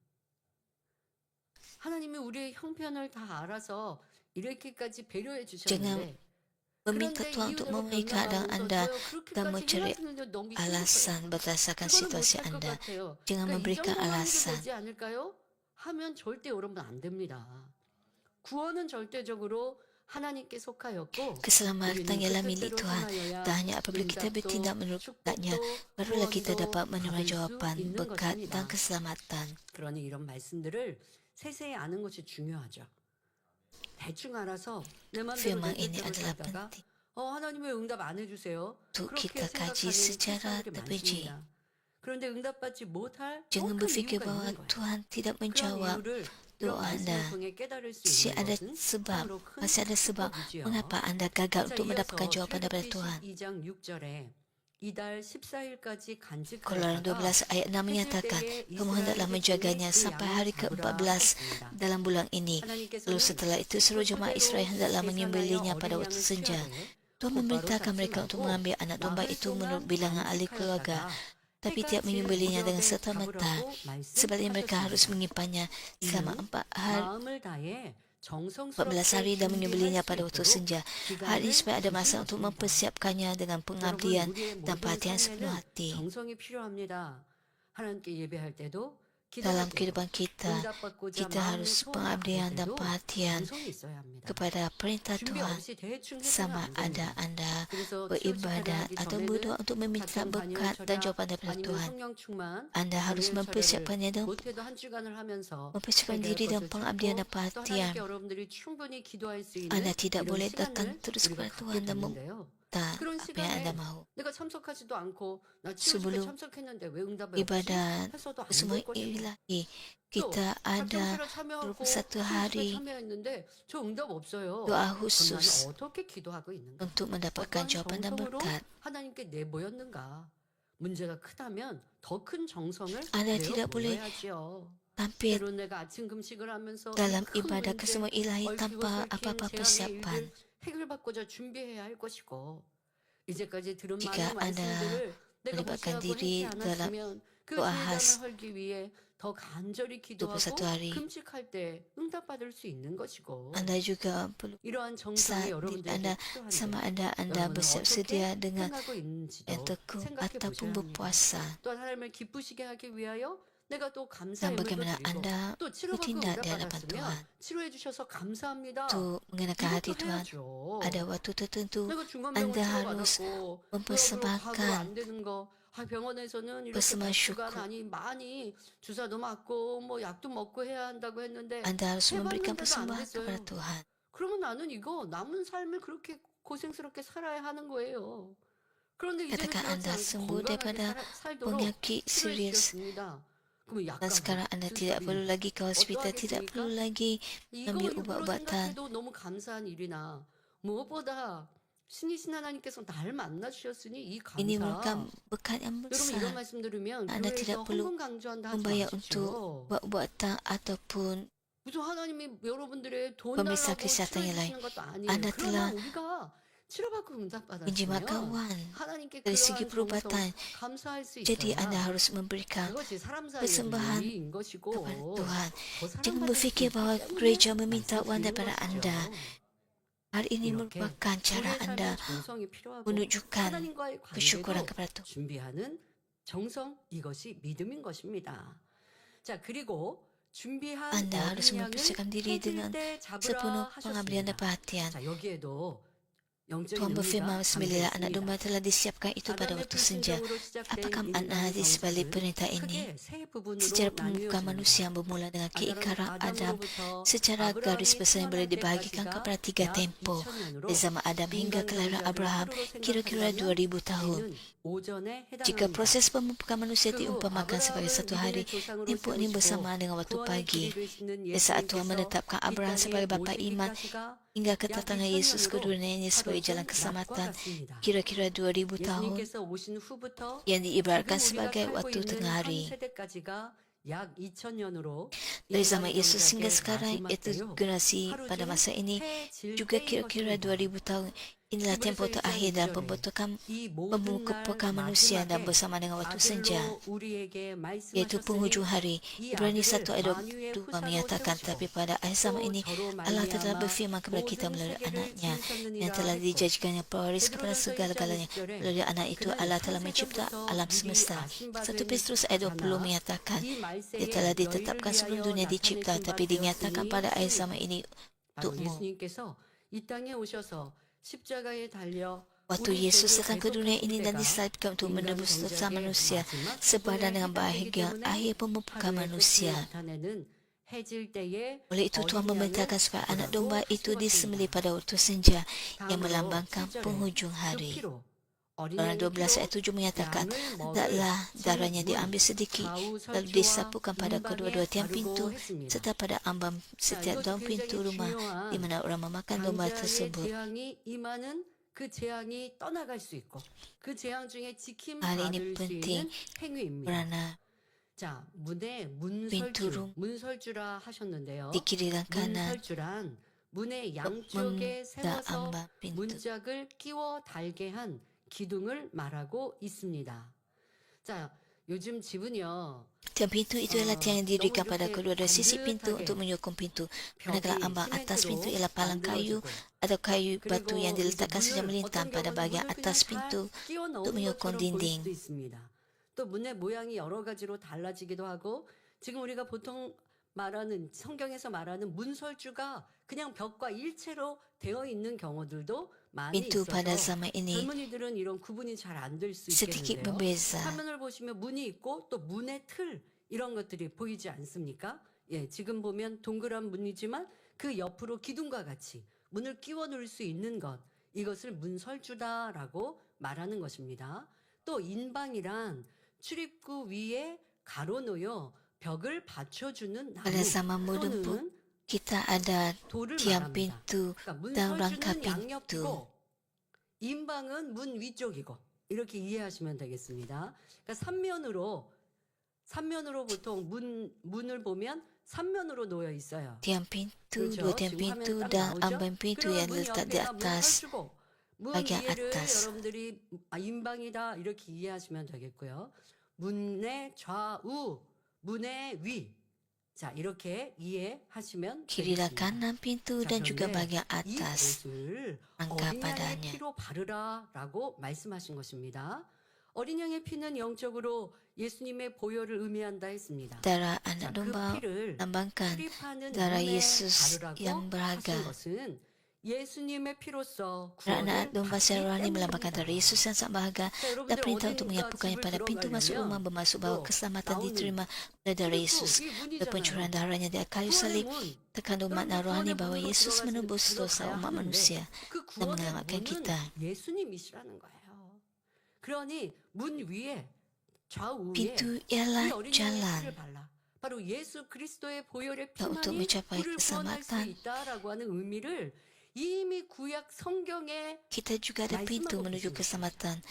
하나님이 우리의 형편을 다 알아서 이렇게까지 배려해 주셨는데 Meminta Tuhan untuk memahami keadaan anda dan mencari alasan berdasarkan situasi anda. Jangan memberikan alasan. 하면 절대 여러분 안 됩니다. 구원은 절대적으로 하나님께 속하였고 Keselamatan ialah milik Tuhan dan hanya apabila kita bertindak menurut kehendaknya, barulah kita dapat menerima jawapan, berkat dan keselamatan. 그러니 이런 말씀들을 세세히 아는 것이 중요하죠. 대충 알아서 내 맘대로 Firman 내 ini 뜻대로 adalah 살다가 penting 하나님 왜 응답 안 해주세요? untuk 그렇게 kita kaji 생각하는 secara 크리스천들이 terperinci. 많습니다. 그런데 응답받지 못할 Jangan 정확한 berfikir 이유가 bahwa 있는 거예요. Tuhan tidak 그런 menjawab 이유를 이런 doa 말씀을 Anda. 통해 깨달을 수 Masih 있는 ada 것은 sebab, 바로 큰 masih ada sebab 축복이지요. mengapa Anda gagal 자, untuk mendapatkan 이어서 jawaban daripada 출애굽기 Tuhan. 12장 6절에 이달 14일까지 Keluaran 간직하였다가 12 ayat 6 menyatakan, kamu hendaklah menjaganya sampai hari ke-14 dalam bulan ini. Lalu setelah itu seluruh jemaah Israel hendaklah menyembelihnya pada waktu senja. Tuhan memerintahkan mereka untuk mengambil anak domba itu menurut bilangan ahli keluarga, tapi tiap menyembelihnya dengan serta-merta. Sebaliknya mereka harus menyimpannya selama 14 hari dan menyembelihnya pada waktu senja. Hal ini supaya ada masa untuk mempersiapkannya dengan pengabdian dan perhatian sepenuh hati. 정성이 필요합니다. 하나님께 예배할 때도 Dalam kehidupan kita harus pengabdian dan perhatian kepada perintah Tuhan. Sama ada Anda beribadat atau berdoa untuk meminta berkat dan jawaban daripada Tuhan, Anda harus mempersiapkannya dan mempersiapkan diri dan pengabdian dan perhatian. Anda tidak boleh datang terus kepada Tuhan dan meminta apa yang Anda mahu. Sebelum ibadat semua ilahi, kita ada 21 hari doa khusus untuk mendapatkan jawaban dan berkat. Anda tidak boleh tampil dalam ibadah ke semua ilahi tanpa apa-apa persiapan. Jika Anda melibatkan diri dalam doa khas 21 hari, Anda juga perlu saat Anda sama ada Anda bersiap sedia dengan yang tekun ataupun berpuasa. Dan bagaimana Anda bertindak di hadapan Tuhan untuk mengenakan hati Tuhan. Ada waktu tertentu Anda harus mempersembahkan persembahan syukur. Anda harus memberikan persembahan kepada Tuhan. Katakan Anda sembuh daripada penyakit serius. Dan sekarang Anda tidak perlu lagi ke hospital, tidak perlu lagi ambil ubat-ubatan. Ini merupakan berkat yang besar. Anda tidak perlu membayar untuk ubat-ubatan ataupun pemeriksa kesihatan yang lain. Anda telah menjimatkan wang dari segi perubatan. Jadi Anda harus memberikan persembahan kepada Tuhan. Jangan berfikir bahawa gereja meminta wang daripada Anda. Hal ini merupakan cara Anda menunjukkan kesyukuran kepada Tuhan. Anda harus mempersiapkan diri dengan sepenuh pengabdian dan perhatian. Tuhan berfirman, "Sembilan anak domba telah disiapkan itu pada waktu senja." Apakah makna di sebalik perintah ini? Sejarah pembukaan manusia yang bermula dengan keingkaran Adam secara garis besar yang boleh dibahagikan kepada 3 tempoh. Dari zaman Adam hingga kelahiran Abraham, kira-kira 2000 tahun. Jika proses pembukaan manusia diumpamakan sebagai satu hari, tempoh ini bersamaan dengan waktu pagi. Di saat Tuhan menetapkan Abraham sebagai bapa iman, hingga kedatangan Yesus ke dunia ini sebagai jalan keselamatan, kira-kira 2000 tahun yang diibaratkan sebagai waktu tengah hari. Dari zaman Yesus hingga sekarang, iaitu generasi pada masa ini, juga kira-kira 2000 tahun. Inilah tempoh terakhir dalam pembukaan manusia dan bersama dengan waktu senja, iaitu penghujung hari. Ibrani 1 ayat 22 menyatakan, "Tapi pada akhir zaman ini, Allah telah berfirman kepada kita melalui anaknya yang telah dijadikannya pewaris kepada segala-galanya. Melalui anak itu, Allah telah mencipta alam semesta." 1 Petrus ayat 20 menyatakan, "Dia telah ditetapkan sebelum dunia dicipta, tapi dinyatakan pada akhir zaman ini untukmu." Waktu Yesus datang ke dunia ini dan disalibkan untuk menebus dosa manusia, sepadan dengan bahagian akhir pembukaan manusia. 해질 때에 Oleh itu Tuhan 어린 memerintahkan 양을 supaya anak 보라고 domba itu 시켰습니다. disembelih pada waktu senja yang 다음으로 melambangkan 7절에 penghujung 그 hari. 피로 어린 Keluaran 양의 12 ayat 피로 7 menyatakan, 양을 먹을 hendaklah darahnya 문, diambil sedikit, 좌우 lalu 설주와 disapukan pada 인방에 kedua-dua tiang pintu, 바르고 했습니다. serta pada ambang setiap 이것도 daun 굉장히 pintu rumah 중요한 di mana orang memakan domba 강자의 tersebut. 재앙이 임하는 그 재앙이 떠나갈 수 있고 그 재앙 중에 지킴 Hal ini 받을 수 penting 있는 행위입니다. kerana 자, 문에 Pintu 문설주라 하셨는데요. di kiri dan kanan 문설주란 문의 untuk 양쪽에 세워서 ambang pintu. 문짝을 끼워 달게 한 기둥을 말하고 있습니다. 자, 요즘 집은요. Tiang pintu itu ialah tiang yang didirikan 너무 pada 이렇게 kedua-dua sisi pintu 반듯하게 untuk menyokong pintu. Manakala 벽이 ambang atas pintu 시멘트로 ialah palang kayu 만들어지고 atau kayu batu 그리고 yang 이제 diletakkan secara 문을 melintang 어떤 pada 경우는 bahagian 문을 그냥 atas 다 pintu 끼워 untuk 넣은 menyokong 것처럼 보일 dinding. 수도 있습니다. 또 문의 모양이 여러 가지로 달라지기도 하고 지금 우리가 보통 말하는 성경에서 말하는 문설주가 그냥 벽과 일체로 되어 있는 경우들도 많이 Pintu pada 있어서 zaman ini 젊은이들은 이런 구분이 잘 안 될 수 sedikit 있겠는데요. berbeza. 화면을 보시면 문이 있고 또 문의 틀 이런 것들이 보이지 않습니까? 예, 지금 보면 동그란 문이지만 그 옆으로 기둥과 같이 문을 끼워 넣을 수 있는 것 이것을 문설주다라고 말하는 것입니다. 또 인방이란 출입구 위에 가로놓여 벽을 받쳐주는 나무 Pada zaman moden pun 또는 kita ada 돌을 tiang 말합니다. pintu 그러니까 dan rangka 문설주는 pintu. 양옆이고 인방은 문 위쪽이고 이렇게 이해하시면 되겠습니다. 그러니까 삼면으로 보통 문을 보면 삼면으로 놓여 있어요. Tiang pintu, 그렇죠? dua tiang 지금 pintu 화면 딱 dan 나오죠? ambang pintu 그러면 yang 문 letak di 옆에다 문을 atas. 설주고 문 bagian 위에를 atas. 여러분들이 인방이다 이렇게 이해하시면 되겠고요. 문의 좌우, 문의 위. 자, 이렇게 이해하시면 Kiri dan 되겠습니다. kanan pintu 자, dan juga 그런데 bagian 이 atas. 옷을 Angka 어린 양의 padanya. 피로 바르라라고 말씀하신 것입니다. 어린 양의 피는 영적으로 예수님의 보혈을 의미한다 했습니다. Darah 자, anak 그 domba 피를 lambangkan 출입하는 darah 문에 Yesus 바르라고 yang berharga. 하신 것은 예수님의 피로써 Darah 구원을 anak domba 받기 secara rohani melambangkan darah 때문입니다. Yesus yang sangat berharga 자, dan 여러분들 perintah untuk 어디니까 menyapukannya 집을 pada pintu masuk rumah 들어가려면 bermaksud bahawa 또 keselamatan 나오는 diterima oleh darah Yesus. 이 Oleh pencurahan 문이잖아요. darahnya di kayu 구원의 salib 문. terkandung makna 여러분들 rohani 구원의 bahwa 문으로 Yesus menebus 들어가야 dosa umat 하는데 manusia 그 dan 구원의 menyelamatkan 문은 kita. 예수님이시라는 거예요. 그러니 문 위에 좌우에 Pintu 이 ialah 어린 양의 jalan 피를 발라. 바로 예수 그리스도의 보혈의 untuk 피만이 mencapai 우리를 구원할 수 keselamatan. 있다라고 하는 의미를 이미 구약 성경에 Kita juga ada pintu 말씀하고 menuju 계십니다. keselamatan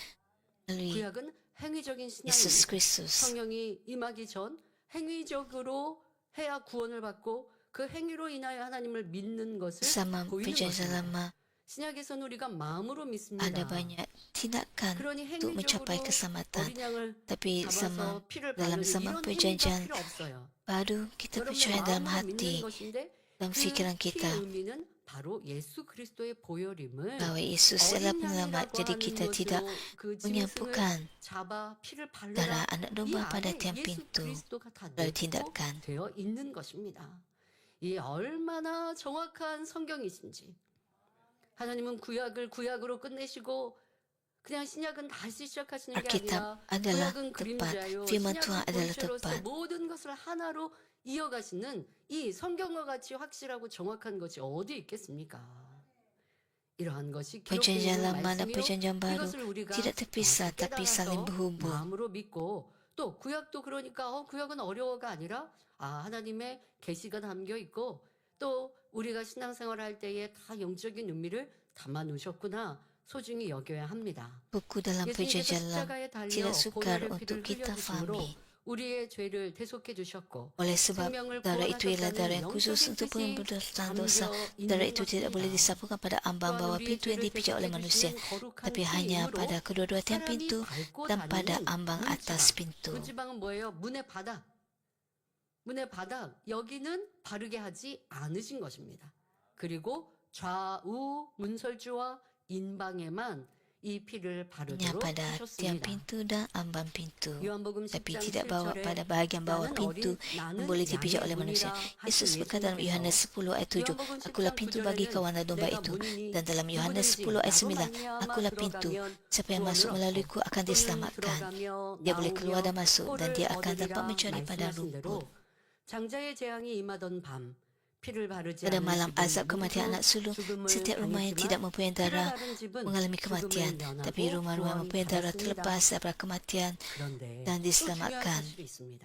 melalui 구약은 행위적인 Yesus 신앙입니다. Kristus. 성령이 임하기 전 행위적으로 해야 구원을 받고 그 행위로 인하여 하나님을 믿는 것을 Bersama 보이는 perjanjian 것입니다. lama 신약에서는 우리가 마음으로 ada 믿습니다. banyak tindakan 그러니 untuk mencapai 행위적으로 keselamatan. 어린 양을 Tapi 잡아서 피를 dalam 바르는 zaman 이런 행위가 perjanjian 필요 없어요. baru kita 여러분의 percaya dalam 마음으로 hati 믿는 것인데 dalam 그 fikiran 피의 kita 의미는 바로 예수 그리스도의 보혈임을 bahwa Yesus adalah 어린 penyelamat. 양이라고 Jadi 하는 kita tidak 것으로 그 짐승을 menyapukan 잡아 피를 darah 바르라. anak 이 domba pada 안에 tiang 예수 pintu 그리스도가 다 melalui 내포 tindakan. 되어 있는 것입니다. 이 얼마나 정확한 성경이신지. 하나님은 구약을 구약으로 끝내시고 그냥 신약은 다시 시작하시는 게 Alkitab 아니라 adalah 구약은 tepat. 그림자요, Firman Tuhan 신약은 adalah 본체로서 tepat. 모든 것을 하나로 이어가시는 이 성경과 같이 확실하고 정확한 것이 어디 있겠습니까? 이러한 것이 기록되어 Perjanjian 있는 lama dan 말씀이요. perjanjian baru 이것을 우리가 tidak terpisah tapi saling 깨달아서 berhubung. 마음으로 믿고 또 구약도 그러니까 구약은 어려워가 아니라 하나님의 계시가 담겨 있고 또 우리가 신앙생활 할 때에 다 영적인 의미를 담아 놓으셨구나 소중히 여겨야 합니다. Buku dalam 예수님께서 perjanjian lama 십자가에 달려 tidak sukar 보혈의 untuk 피를 kita 흘려주심으로 fahami. 우리의 죄를 대속해 주셨고 Oleh sebab 생명을 darah itu ialah darah 구원하셨다는 yang khusus 영적인 untuk 뜻이 pembebasan dosa. 담겨 Darah 있는 itu tidak boleh 것입니다. disapukan pada ambang 또한 bawah 우리의 pintu yang 죄를 dipijak oleh 대속해 manusia, 주시는 거룩한 tapi 피 hanya 이후로 pada kedua-dua tiang 사람이 pintu 밟고 dan pada 다니는 ambang atas pintu. 그 지방은 뭐예요? 문의 바닥. 문의 바닥 여기는 바르게 하지 않으신 것입니다. 그리고 좌우 문설주와 인방에만 이 피를 Hanya 바르도록 pada tiang 하셨습니다. pintu dan ambang pintu, 요한복음 tapi 10장 tidak bawa 7절에 pada bahagian bawah pintu yang boleh dipijak oleh manusia. Yesus berkata dalam Yohanes 10 ayat 7, Akulah pintu bagi kawanan domba itu. Dan dalam Yohanes 10 ayat 9, Akulah pintu, siapa yang masuk melaluiku akan diselamatkan. Dia boleh keluar dan masuk dan dia akan dapat mencari padang rumput. 장자의 재앙이 임하던 밤 피를 바르지 Pada 않은 malam 집은 azab kematian 모두 anak sulung, 죽음을 setiap rumah yang tidak 당했지만 mempunyai 피를 darah 바른 집은 mengalami 죽음을 kematian, tapi 면하고 rumah-rumah yang 구원을 mempunyai darah 받았습니다. terlepas daripada kematian 그런데 dan 또 중요한 diselamatkan. 사실이 있습니다.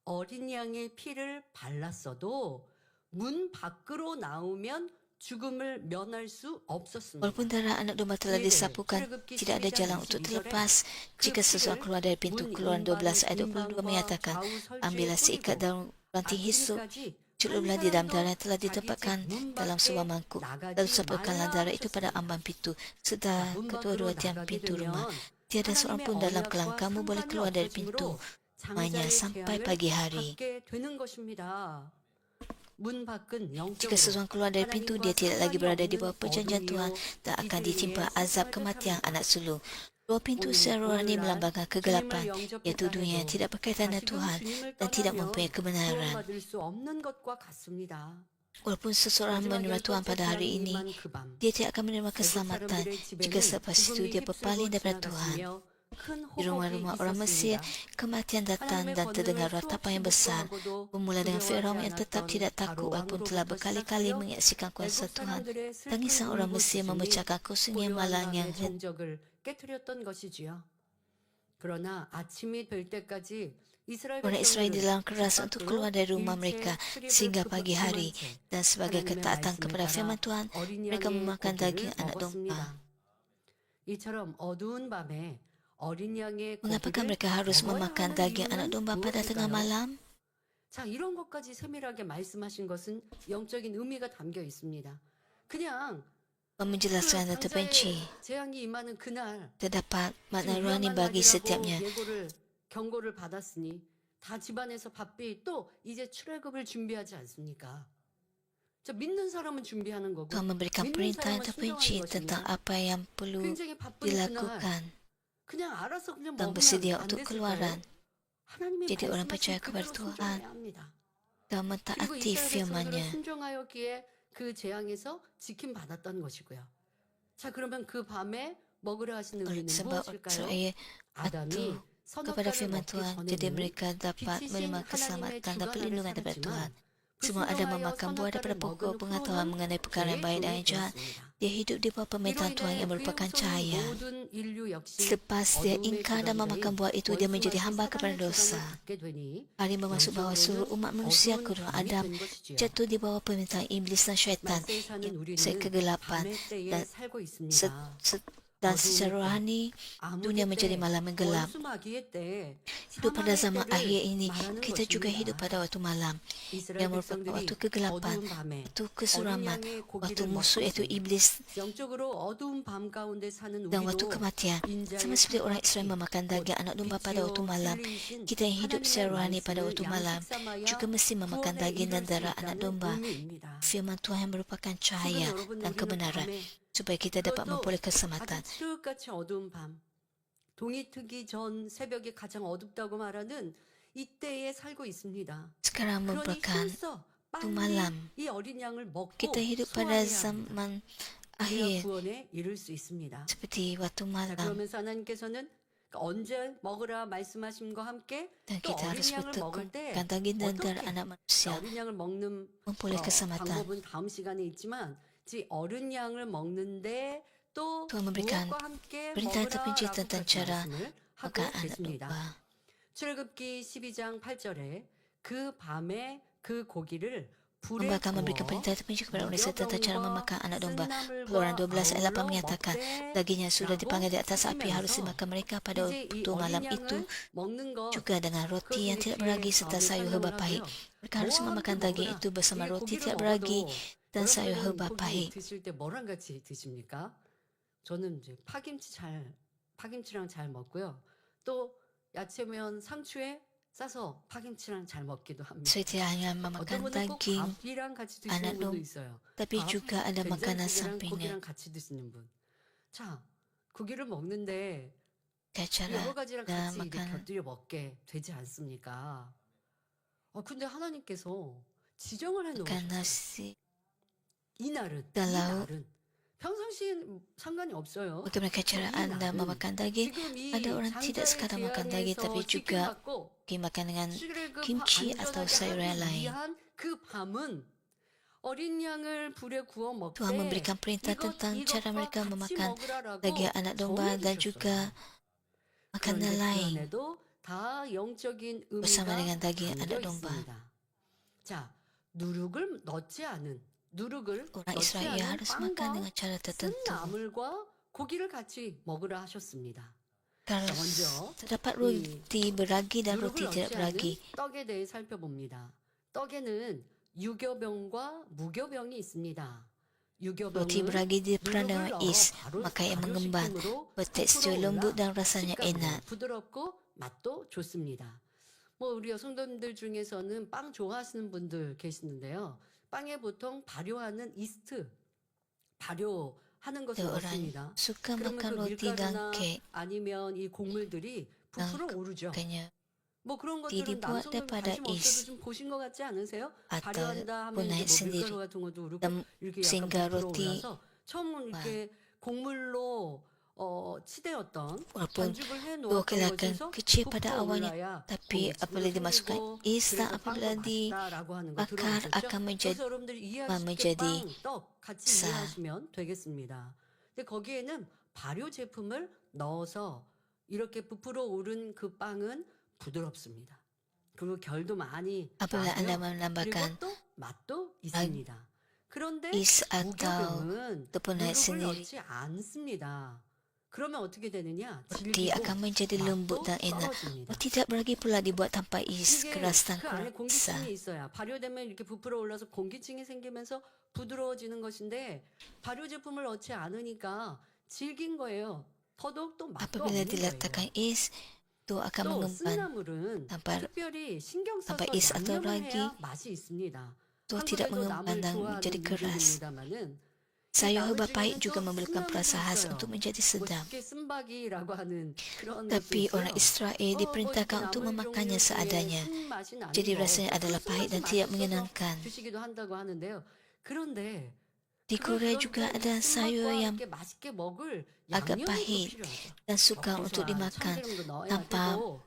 어린 양의 피를 발랐어도 문 밖으로 나오면 죽음을 면할 수 없었습니다. Walaupun darah anak domba telah 이에 대해 disapukan, 출애굽기 tidak ada 12장 jalan untuk 22절에 terlepas. 그 Jika seseorang 피를 keluar dari pintu 문 Keluaran 12 ayat 인방의 22 근방과 menyatakan, 좌우 설주에 ambillah seikat 뿌리고 daun ranting hisuk, 아침까지 한 celuplah di dalam darah 사람도 yang telah 자기 집 ditempatkan 문 dalam sebuah 밖에 mangkuk, lalu 나가지 sapukanlah 말라 darah itu pada 하셨습니다. ambang pintu, 자, serta 문 kedua-dua 밖으로 tiang 나가게 pintu rumah. 되면 Tiada seorang 하나님의 pun dalam kelang 언약과 kamu boleh 상관이 keluar dari pintu 없어지므로 rumahnya 장자의 sampai 재앙을 pagi hari. 받게 되는 것입니다. 문 밖은 Jika 영적으로 seseorang keluar dari pintu, dia 하나님과 tidak lagi 상관이 berada di 없는 bawah perjanjian Tuhan 어둠이요 dan akan 빛을 ditimpa 위해 azab 세상을 kematian 뜻합니다. anak sulung. Dua pintu 오늘 secara rohani 오늘날 melambangkan 주님을 kegelapan, iaitu 영접했다 dunia yang 해도 tidak berkaitan dengan 다시금 Tuhan 주님을 dan tidak 떠나면 mempunyai kebenaran. 구원받을 수 없는 것과 같습니다. Walaupun seseorang 마지막 menerima 열 Tuhan 번째 pada hari 재앙이 ini, 임한 그 밤, dia tidak akan menerima 애굽 keselamatan 사람들의 jika 집에는 selepas itu 죽음이 dia berpaling 휩쓸고 daripada Tuhan. 지나갔으며 큰 Di rumah-rumah 호곡이 orang Mesir, 있었습니다. kematian datang 하나님의 dan 권능을 terdengar 수없이 ratapan yang besar. 목도하고도 Bermula dengan Firaun 두려워하지 yang tetap 않았던 tidak takut 바로 walaupun telah 왕으로부터 berkali-kali 시작하여 menyaksikan kuasa 애굽 Tuhan. 사람들의 Tangisan 슬픈 orang Mesir 울부짖음이 memecahkan kesunyian 고요한 malang yang 밤의 정적을 깨뜨렸던 것이지요. 그러나 아침이 될 때까지 이스라엘 orang Israel 백성들은 dilarang 집 keras untuk 밖으로 keluar dari rumah 일체 mereka 출입을 sehingga pagi hari, 금한 채 dan sebagai 하나님의 ketaatan 말씀에 kepada firman 따라 Tuhan, 어린 mereka 양의 memakan 고기를 daging anak domba. 먹었습니다. 이처럼 어두운 밤에 어린 양의 Mengapakah 고기를 mereka harus 먹어야 memakan 하는 daging anak 이유는 domba pada tengah 무엇일까요? malam? 자, 이런 것까지 세밀하게 말씀하신 것은 영적인 의미가 담겨 있습니다. 그냥 그 Menjelaskan dan terperinci. 장자의 재앙이 임하는 그날 Terdapat makna 지금 rohani 위험한 bagi 날이라고 setiapnya. 경고를 받았으니 다 집안에서 바삐 또 이제 출애굽을 준비하지 않습니까? 저 믿는 사람은 준비하는 거고 Tuhan memberikan 믿는 perintah yang 사람은 terperinci 순종하는 tentang 것입니다. apa yang perlu 굉장히 바쁜 그날 dilakukan 그냥 알아서 그냥 dan 먹으면 bersedia 안 untuk 됐을까요? keluaran. 하나님이 Jadi orang percaya 말씀하신 kepada 그대로 Tuhan 순종해야 합니다. dan 그리고 mentaati 이스라엘 백성들은 firman-Nya. 순종하였기에 그 재앙에서 지킴 받았던 것이고요. 자, 그러면 그 밤에 먹으라 하시는 Oleh 의미는 sebab 무엇일까요? Israel 아담이 patuh kepada 선악과를 firman 먹기 Tuhan, jadi 전에는 mereka dapat 빛이신 menerima 하나님의 keselamatan dan 주관하에 perlindungan daripada Tuhan. 살았지만 Semua Adam 불순종하여 memakan buah daripada 선악과를 pokok 먹은 pengetahuan 후로는 mengenai perkara yang 죄의 baik dan 종이 yang jahat. 되었습니다. Dia hidup di bawah 이로 pemerintahan Tuhan 인해 yang 그의 merupakan 후손인 cahaya. 모든 인류 역시 Selepas dia 어둠의 ingkar dan memakan 주관자인 buah itu, dia menjadi 원수마귀 hamba kepada 사단의 dosa. 주관을 받게 되니 Hari bermaksud bahawa seluruh 영적으로는 umat manusia 어두운 kedua 밤이 Adam 된 것이지요. jatuh di bawah pemerintahan iblis dan syaitan, 말세에 사는 iaitu 우리는 kegelapan, 밤의 때에 dan 살고 se- 있습니다. se- dan secara rohani dunia menjadi malam yang gelap. 원수마귀의 때, Hidup pada 사망의 zaman 때를 akhir ini, 말하는 kita juga 것입니다. hidup pada waktu malam 이스라엘 yang merupakan 백성들이 waktu kegelapan, 어두운 밤에 waktu 어린 kesuraman, 양의 waktu 고기를 musuh iaitu 먹고 iblis 영적으로 어두운 밤 가운데 사는 dan waktu 우리도 kematian. Sama seperti orang Israel memakan daging anak domba pada waktu malam, kita yang hidup secara rohani pada waktu malam juga mesti memakan daging dan darah anak domba, firman Tuhan yang merupakan cahaya dan kebenaran, supaya kita dapat memperoleh keselamatan. 아주 칠흑같이 어두운 밤, 동이 트기 전 새벽이 가장 어둡다고 말하는 이때에 살고 있습니다. Sekarang 그러니 merupakan 힘써 waktu 빨리 malam. 이 어린 양을 먹고 Kita hidup pada 소화해야 합니다. zaman 그래야 akhir 구원에 이를 수 있습니다. seperti waktu 자, malam, 그러면서 하나님께서는 언제 먹으라 말씀하심과 함께 dan 또 kita 어린 harus 양을 먹을 때 bertekunkan daging dan darah 어떻게 anak manusia 어린 양을 먹는 memperoleh keselamatan. 방법은 다음 시간에 있지만 지 어린 양을 먹는데 또 Tuhan memberikan 무엇과 함께 perintah terperinci 먹으라라고 tentang 그렇게 cara 말씀을 하고 makan anak 계십니다. domba. 출애굽기 12장 8절에 그 밤에 그 고기를 불에 Hamba akan memberikan 구워 perintah terperinci kepada orang Israel tentang cara memakan anak domba. 쓴나물과 Keluaran 12 ayat 8 아울러 menyatakan, 먹되 daging yang sudah dipanggang di atas api harus 시키면서 dimakan mereka pada 이제 이 waktu 어린 malam itu, 양을 먹는 것 juga dengan roti yang tidak beragi serta sayur herba pahit. Mereka harus memakan daging itu bersama roti tidak beragi dan sayur herba pahit. 드실 때 뭐랑 같이 드십니까? 저는 이제 파김치랑 잘 먹고요. 또 야채면 상추에 싸서 파김치랑 잘 먹기도 합니다. Saya tidak hanya 어떤 memakan 분은 꼭 daging, 밥이랑 같이 anak 드시는 분도 domba, 있어요. tapi 밥, juga ada makanan 된장찌개랑 sampingnya. 고기랑 같이 드시는 분. 자, 고기를 먹는데 Kayak 여러 cara 가지랑 dalam 같이 이렇게 makan 곁들여 먹게 되지 않습니까? 근데 하나님께서 지정을 makan 해놓으셨어요. nasi 이날은 dan lauk 평상시엔 상관이 없어요. Bagaimana cara 이 Anda 날은 memakan daging? 지금 Ada 이 orang tidak 장자의 sekadar makan daging 재앙에서 tapi juga 지켜받고 makan dengan 출애굽 kimchi atau 안전하게 sayuran 하기 lain. 위한 그 밤은 어린 양을 불에 구워 Tuhan 먹되 memberikan perintah tentang cara 이것과 mereka 같이 memakan 먹으라라고 daging anak domba dan juga 정해주셨어요. makanan 그런데 그 lain 안에도 다 영적인 bersama dengan 의미가 daging 담겨 anak domba. 있습니다. 자, 누룩을 넣지 않은 누룩을 Orang 넣지 Israel 않은 harus makan 빵과 dengan cara 쓴 tertentu. 나물과 고기를 같이 먹으라 하셨습니다. Kalau 자, 먼저 terdapat roti beragi dan roti 누룩을 tidak 넣지 beragi, 않은 떡에 대해 살펴봅니다. 떡에는 유교병과 무교병이 있습니다. roti 유교병은 beragi diperan 누룩을 dengan 넣어 is, maka yang mengembang, bertekstur lembut dan rasanya enak. 부드럽고 맛도 좋습니다. 뭐 우리 여성분들 중에서는 빵 좋아하시는 분들 계시는데요. 빵에 보통 발효하는 이스트, 발효하는 것을 Ada orang 넣습니다. suka 그러면 makan 그 roti dan 밀가루나 kek, 아니면 이 곡물들이 부풀어 오르죠. makanya 뭐 그런 것들은 dibuat 남성들 daripada 관심 없어도 is 좀 보신 것 같지 않으세요? atau 발효한다 하면 punai 이제 뭐 sendiri. 밀가루 같은 것도 오르고 Dan 이렇게 약간 sehingga 부풀어 roti 올라서 처음은 이렇게 곡물로 치대었던 walaupun 반죽을 해 dua 놓았던 kelihatan 것에서 kecil pada 부풀어 awalnya, 올라야 tapi apabila dimasukkan is dan apabila 맛있다라고 하는 거 dibakar 들어보셨죠? akan menjadi 그래서 여러분들 이해하실 때 menjadi 빵, 떡 같이 besar. 이해하시면 되겠습니다. 근데 거기에는 발효 제품을 넣어서 이렇게 부풀어 오른 그 빵은 부드럽습니다. 그리고 결도 많이 Apabila Anda 나고요. menambahkan 그리고 또 맛도 있습니다. 그런데 is atau 무교병은 punai 누룩을 sendiri, 넣지 않습니다. 그러면 어떻게 되느냐? roti 질기고 akan menjadi lembut 맛도 dan enak. 떨어집니다. Tidak beragi pula dibuat tanpa is, 이게 keras dan 그 안에 kurang besar. 공기층이 있어야 발효되면 이렇게 부풀어 올라서 공기층이 생기면서 부드러워지는 것인데 발효 제품을 넣지 않으니까 질긴 거예요. 더더욱 또 맛도 Apabila 없는 diletakkan 거예요. is, itu akan 또 mengembang 쓴나물은 tanpa 특별히 신경 써서 tanpa is atau 양념을 ragi, 해야 맛이 있습니다. itu tidak 한국에도 mengembang 나물 dan 좋아하는 menjadi keras. 민족입니다만은 Sayur 나물 herba pahit 중에는 juga 또 memerlukan 쓴나물도 perasa khas 있어요. untuk menjadi 뭐 sedap. 쉽게 쓴박이라고 하는 그런 것도 Tapi 있어요. orang Israel 이렇게 diperintahkan untuk 나물 memakannya 종류 중에 seadanya. 쓴맛이 나는 Jadi 거, rasanya adalah 그 pahit dan 쓴맛이 tidak 맛있어서 menyenangkan. 주시기도 한다고 하는데요. 그런데 Di Korea juga ada sayur yang 이렇게 맛있게 먹을 agak 양념이 또 pahit 필요하죠. dan sukar untuk 고소한 dimakan 참기름도 넣어야 tanpa 되고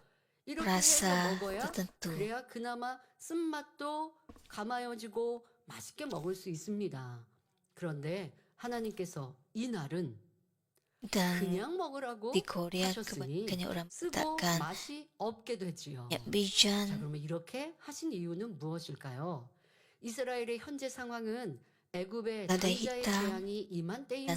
이렇게 rasa 해서 먹어야 tertentu. 그래야 그나마 쓴맛도 감아여지고 맛있게 먹을 수 있습니다. 그런데 하나님께서 이 날은 Dan 그냥 먹으라고 di Korea 하셨으니 kebanyakan orang 쓰고 mengatakan 맛이 없게 되지요. ya 자, bijan 그러면 이렇게 하신 이유는 무엇일까요? 이스라엘의 현재 상황은 애굽의 lada 장자의 hitam 재앙이 임한 때이며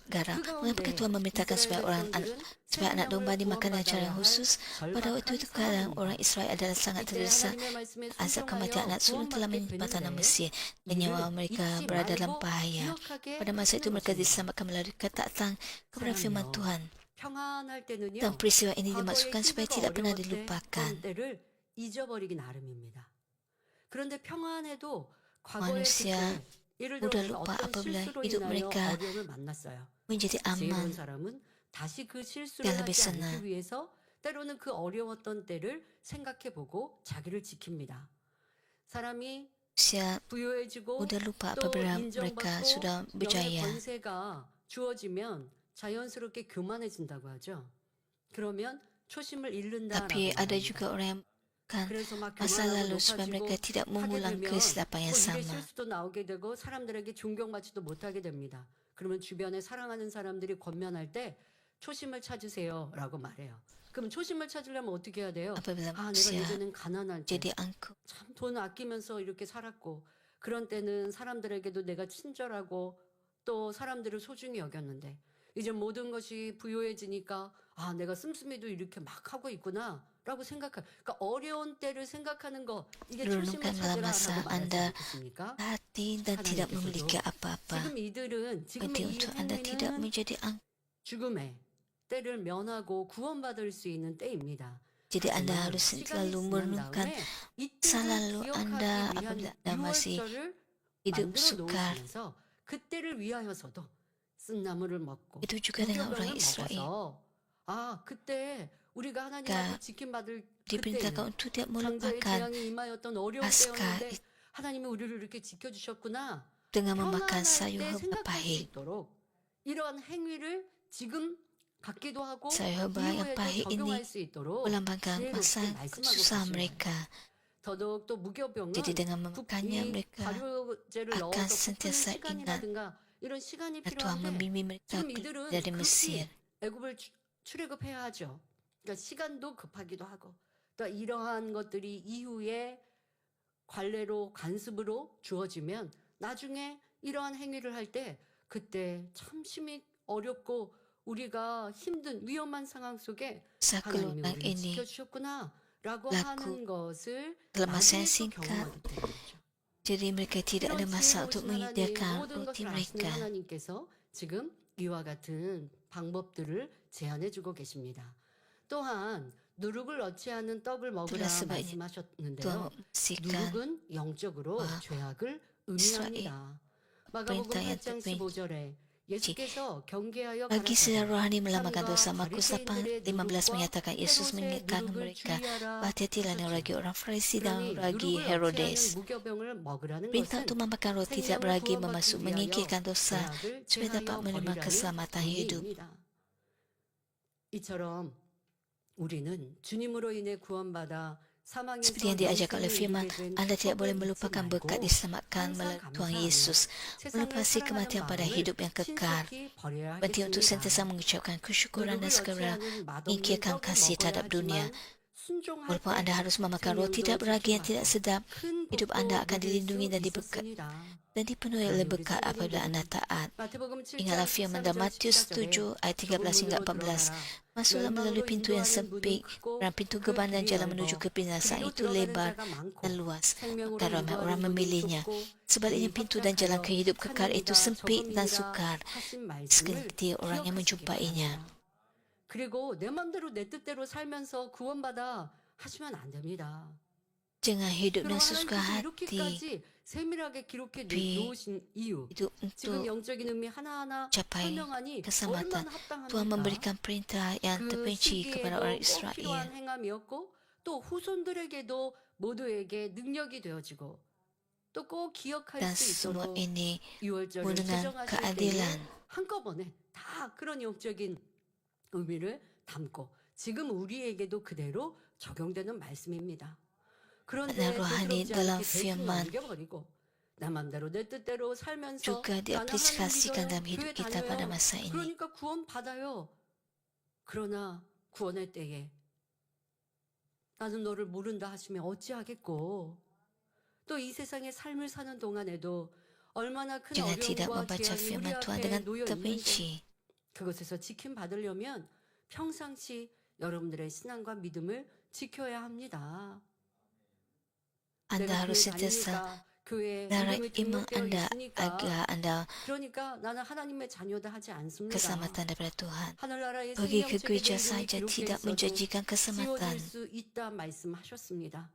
garam. 그 Mengapa 가운데 Tuhan memerintahkan supaya 이스라엘 orang 백성들은 supaya anak domba dimakan dengan cara yang khusus? Pada waktu itu kadang 절박한 orang Israel adalah sangat 이때 terdesak. 하나님의 말씀에 Azab kematian 순종하여 anak sulung telah 구원받게 menimpa tanah 되는데 Mesir dan 이를 nyawa mereka 잊지 berada dalam 말고 bahaya. 기억하게 Pada masa itu 하는 mereka 것입니다. diselamatkan melalui ketaatan kepada firman 사람이요. Tuhan. 평안할 때는요. Dan peristiwa ini 과거의 dimasukkan supaya 힘들고 tidak pernah 어려웠던 dilupakan. 때를 잊어버리기 나름입니다. 그런데 평안해도 과거의 Manusia 그때 예를 mudah 들어서 lupa 어떤 apabila 실수로 hidup 인하여 mereka 어려움을 만났어요. menjadi 지혜로운 aman 사람은 다시 그 실수를 dan lebih 하지 senang. 않기 위해서 때로는 그 어려웠던 때를 생각해보고 자기를 지킵니다. 사람이 Manusia 부유해지고 mudah lupa 또 apabila mereka 인정받고 sudah 영의 berjaya. 권세가 주어지면 자연스럽게 교만해진다고 하죠. 그러면 초심을 잃는다라고 Tapi ada 말합니다. juga orang yang kan 그래서 막 masa 교만하고 lalu supaya 높아지고 mereka tidak 하게 mengulang 되면 kesilapan 또 yang 일의 sama. 실수도 나오게 되고 사람들에게 존경받지도 못하게 됩니다. 그러면 주변에 사랑하는 사람들이 권면할 때 초심을 찾으세요라고 말해요. 그럼 초심을 찾으려면 어떻게 해야 돼요? Apabila 아, 내가 manusia 예전엔 가난할 때 jadi angkuh, 참 돈 아끼면서 이렇게 살았고 그런 때는 사람들에게도 내가 친절하고 또 사람들을 소중히 여겼는데 이제 모든 것이 부유해지니까 아, 내가 씀씀이도 이렇게 막 하고 있구나 라고 그러니까 어려운 때를 생각하는 거 이게 초심을 renungkanlah 찾으라라고 masa 말하지 Anda 않겠습니까? hati dan tidak 하나님께서도 memiliki apa-apa. 지금 이들은 지금의 Penting 이 untuk Anda tidak 행위는 menjadi angkuh. 죽음의 때를 면하고 구원받을 수 있는 때입니다. Jadi Anda 하지만 harus 시간이 selalu 지난 merenungkan 다음에 이 masa 때를 lalu Anda 기억하기 apabila 위한 Anda masih 유월절을 hidup 만들어 sukar. 놓으시면서 그때를 위하여서도 쓴나물을 먹고 Itu juga dengan orang 무교병을 Israel. 먹어서 아 그때 우리가 하나님하고 지킴받을 Diperintahkan 그때는 untuk tidak 장자의 melupakan 재앙이 임하였던 어려운 Paskah 때였는데 하나님이 우리를 이렇게 지켜주셨구나 dengan memakan 평안할 sayur 때 herba 생각할 수 pahit. 있도록 이러한 행위를 지금 갖기도 하고 Sa bahang 이후에도 pahit 적용할 ini 수 있도록 melambangkan masa 지혜롭게 말씀하고 susah 계신 거예요. mereka. 더더욱 또 무교병은 Jadi dengan membukanya 이 mereka 발효제를 akan 넣어서 푸는 sentiasa ingat 시간이라든가 이런 시간이 Tuhan 필요한데 membimbing mereka 지금 keluar 이들은 dari Mesir. 급히 애굽을 출애굽해야 하죠. 그러니까 시간도 급하기도 하고 또 이러한 것들이 이후에 관례로 간습으로 주어지면 나중에 이러한 행위를 할 때 그때 참 심히 어렵고 우리가 힘든 위험한 상황 속에 Sa 하나님이 keluaran 우리를 ini 지켜주셨구나라고 laku 하는 것을 dalam masa 나중에 yang 또 singkat. 경험하게 되는 거죠. Jadi mereka tidak ada 이런 masa untuk 지혜로우신 하나님, menyediakan 모든 roti 것을 아시는 mereka. 하나님께서 지금 이와 같은 방법들을 제안해 주고 계십니다. 또한 누룩을 어찌하는 떡을 먹으라 Itulah sebabnya Tuhan 말씀하셨는데요. membersihkan 누룩은 영적으로 와, 죄악을 Israel. 의미합니다. 마가복음 Perintah yang 8장 terperinci. 15절에 예수께서 경계하여 Bagi secara 가라사대 rohani melambangkan 산과 dosa. Markus 8, 바리새인들의 15 누룩과 menyatakan Yesus 헤롯의 mengingatkan 누룩을 mereka 주의하라 hati-hatilah dengan ragi 하셨죠. orang Farisi dan 그러니 ragi 누룩을 Herodes. 어찌하는 무교병을 먹으라는 Perintah 것은 untuk memakan roti tidak 생명을 beragi 구원받기 memasuk 위하여 menyingkirkan dosa 죄악을 supaya dapat 제하여 menerima 버리라는 keselamatan hidup. 의미입니다. 이처럼 우리는 주님으로 인해 구원받아 사망에서 Seperti yang diajarkan oleh 영생을 firman, 이루게 된 Anda tidak boleh 축복을 잊지 melupakan berkat 말고 diselamatkan 항상 melalui Tuhan 감사하며 Yesus, 세상을 melepasi 사랑하는 kematian pada 마음을 hidup yang kekal. 신속히 버려야 Penting untuk sentiasa 하겠습니다. mengucapkan kesyukuran dan 누룩을 segera 어찌하는 맛없는 menyingkirkan 떡을 kasih 먹어야 terhadap dunia. 하지만 순종할 Walaupun 때 Anda harus memakan roti 생명도 tidak beragi yang tidak 지켜받고 sedap, 큰 hidup 복도 Anda akan 누릴 수 dilindungi dan diberkat 있었습니다. dan dipenuhi oleh berkat apabila Anda taat. 마태복음 7장 Ingatlah firman dalam 13절 Matius 7 ayat 13 hingga 14. Masuklah melalui pintu yang sempit, dan pintu gerbang dan jalan menuju ke binasaan itu lebar dan luas. Tak ramai orang memilihnya. Sebaliknya pintu dan jalan ke hidup kekal itu sempit dan sukar. Seketika orang yang menjumpainya. 그리고 내 맘대로 내 뜻대로 살면서 구원받아 하시면 안 됩니다. Jangan hidup 그럼 dengan sesuka 하나님께서 hati. 이렇게까지 세밀하게 기록해 Tapi 놓으신 이유 Hidup 지금 untuk 영적인 의미 하나하나 capai 설명하니 keselamatan. 얼마나 Tuhan 합당합니까? memberikan perintah yang 그 terperinci kepada orang 시기에도 꼭 필요한 Israel. 행함이었고 또 후손들에게도 모두에게 능력이 되어지고 또 꼭 기억할 Dan 수 semua 있도록 ini 6월절을 dengan 지정하실 때에 keadilan. 한꺼번에 다 그런 영적인 의미를 담고 지금 우리에게도 그대로 적용되는 말씀입니다. 그런데 Dan rohani 부끄럽지 dalam 않게 대충 firman 넘겨버리고 내 맘대로 내 뜻대로 살면서 juga 나는 diaplikasikan dalam 하나님 hidup 믿어요, kita 교회 pada 다녀요. masa ini. 그러니까 구원 받아요. 그러나 구원의 때에 나는 너를 모른다 하시면 어찌하겠고 또 이 세상의 삶을 사는 동안에도 얼마나 큰 Jangan tidak 어려움과 membaca 재앙이 우리 firman Tuhan 앞에 dengan 놓여 있는데 terperinci. 그것에서 지킴 받으려면 평상시 여러분들의 신앙과 믿음을 지켜야 합니다. Anda 내가 교회 harus sentiasa 다니니까 교회 darah 이름이 iman 등록되어 Anda 있으니까 agar Anda 그러니까 나는 하나님의 자녀다 하지 않습니다. keselamatan daripada Tuhan. 하늘나라의 Pergi ke 생명책에도 gereja 이름이 saja 기록되어 tidak 있어도 menjanjikan keselamatan. 지워질 수 있다 말씀하셨습니다.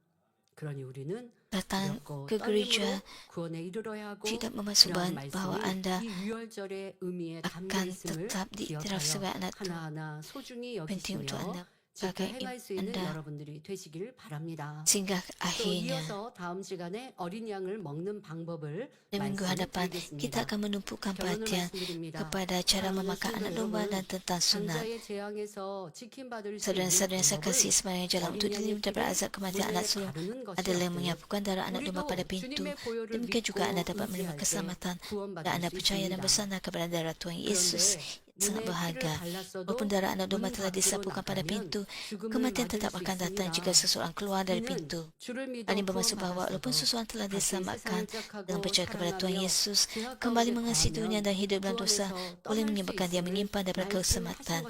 그러니 우리는 Datang 두렵고 ke gereja 떨림으로 구원에 이르러야 하고 tidak bermaksud 그러한 bahawa 말씀이 Anda 이 유월절의 의미에 담겨 akan 있음을 tetap diiktiraf sebagai 기억하여 anak Tuhan. 하나하나 소중히 Penting untuk 여기시며 Anda 지켜 pakai 행할 수 있는 Anda 여러분들이 되시길 바랍니다. sehingga 또 akhirnya 이어서 다음 시간에 어린 양을 먹는 방법을 di minggu hadapan 말씀드리겠습니다. kita akan menumpukan 결론을 perhatian 말씀드립니다. kepada cara 사랑하는 memakan 성도 anak domba 여러분, dan tentang sunat. 장자의 재앙에서 지킴받을 수 있는 Saudara-saudara yang saya 방법을 kasih sebenarnya jalan untuk 어린 dilindungi daripada azab kematian anak sulung adalah menyapukan darah anak domba pada pintu. Demikian juga Anda dapat menerima keselamatan dan Anda percaya dan bersandar kepada darah Tuhan Yesus sangat berharga. Walaupun darah anak domba telah disapukan pada pintu, kematian tetap akan datang jika seseorang keluar dari pintu. Hal ini bermaksud bahawa walaupun seseorang telah diselamatkan dengan percaya kepada Tuhan Yesus, kembali mengasihi dunia dan hidup dalam dosa boleh menyebabkan dia menyimpan daripada keselamatan.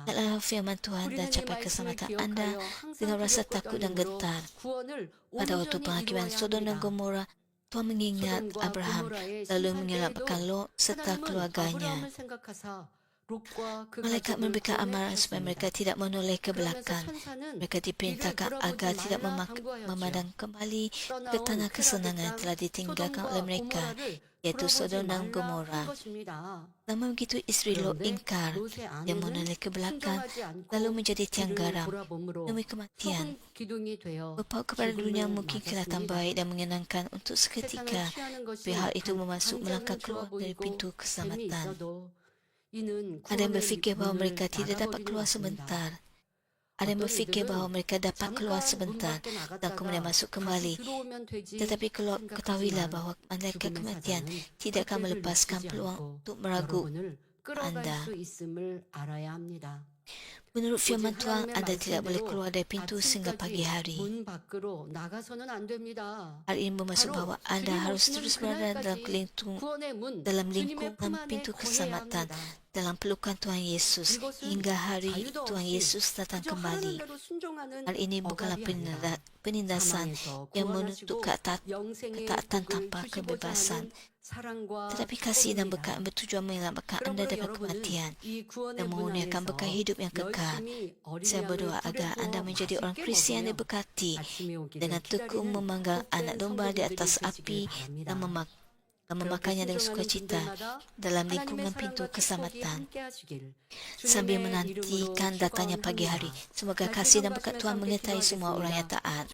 Ingatlah firman Tuhan dan capai keselamatan Anda dengan rasa takut dan getar. Pada waktu penghakiman Sodom dan Gomora, Tuhan mengingat Abraham lalu menyelamatkan Lot serta keluarganya. Malaikat memberikan amaran supaya mereka tidak menoleh ke belakang. Mereka diperintahkan agar tidak memandang kembali ke tanah kesenangan yang telah ditinggalkan oleh mereka, yaitu Sodom dan Gomora. Namun begitu isteri Lot ingkar, dia menoleh ke belakang lalu menjadi tiang garam demi kematian. Berpaut kepada dunia mungkin kelihatan baik dan menyenangkan untuk seketika, pihak itu memasuk melangkah keluar dari pintu keselamatan. 이는 Ada yang 구원의 berfikir bahawa 문을 mereka tidak dapat 나가버리는 keluar 것입니다. sebentar. Ada yang 어떤 berfikir bahawa 이들은 mereka dapat keluar 잠깐 문 sebentar 밖에 dan kemudian 나갔다가 masuk 다시 kembali. 들어오면 되지 Tetapi ketahuilah 생각하지만 bahawa malaikat 죽음의 kematian 사자는 tidak akan 흑백을 melepaskan 늦추지 peluang 않고 untuk meragukan 여러분을 끌어갈 Anda. 수 있음을 알아야 합니다. Menurut firman 오직 Tuhan, 하나님의 Anda tidak boleh 말씀대로 keluar dari pintu sehingga pagi 아침까지 hari. 문 밖으로 나가서는 안 됩니다. Hal ini bermaksud 바로 bahawa Anda 주님 harus 오시는 terus berada dalam 그날까지 구원의 문, dalam 주님의 품 lingkungan 안에 pintu 거해야 keselamatan, 합니다. dalam pelukan Tuhan Yesus, 이것은 hingga hari 자유도 Tuhan 없이 Yesus datang 그저 하라는 kembali. 대로 순종하는 Hal ini bukanlah 억압이 아니라 penindasan 사망에서 yang menuntut 구원하시고 영생의 ketaatan 복을 tanpa 주시고자 kebebasan, 하는 사랑과 tetapi kasih dan 축복입니다. bertujuan menyelamatkan Anda 그러므로 dari 여러분은 kematian 이 구원의 dan 문 mengurniakan 안에서 berkah hidup yang kekal. 열심히 어린 Saya 양을 berdoa agar 불에 Anda 구워 menjadi orang 맛있게 Kristian yang 먹으며 diberkati 아침이 오기를 dengan tekun 기다리는 memanggang anak 복된 domba di 성도들이 atas api 되시길 dan 바랍니다. memakannya dengan 그렇게 sukacita 순종하는 분들마다 dalam 하나님의 lingkungan pintu 사랑과 축복이 keselamatan. 함께 하시길 Sambil 주님의 이름으로 menantikan datangnya pagi hari, 축원합니다. semoga 날 kasih dan 기도하시면서 berkat Tuhan 함께 menyertai semua orang yang 기도하겠습니다. taat.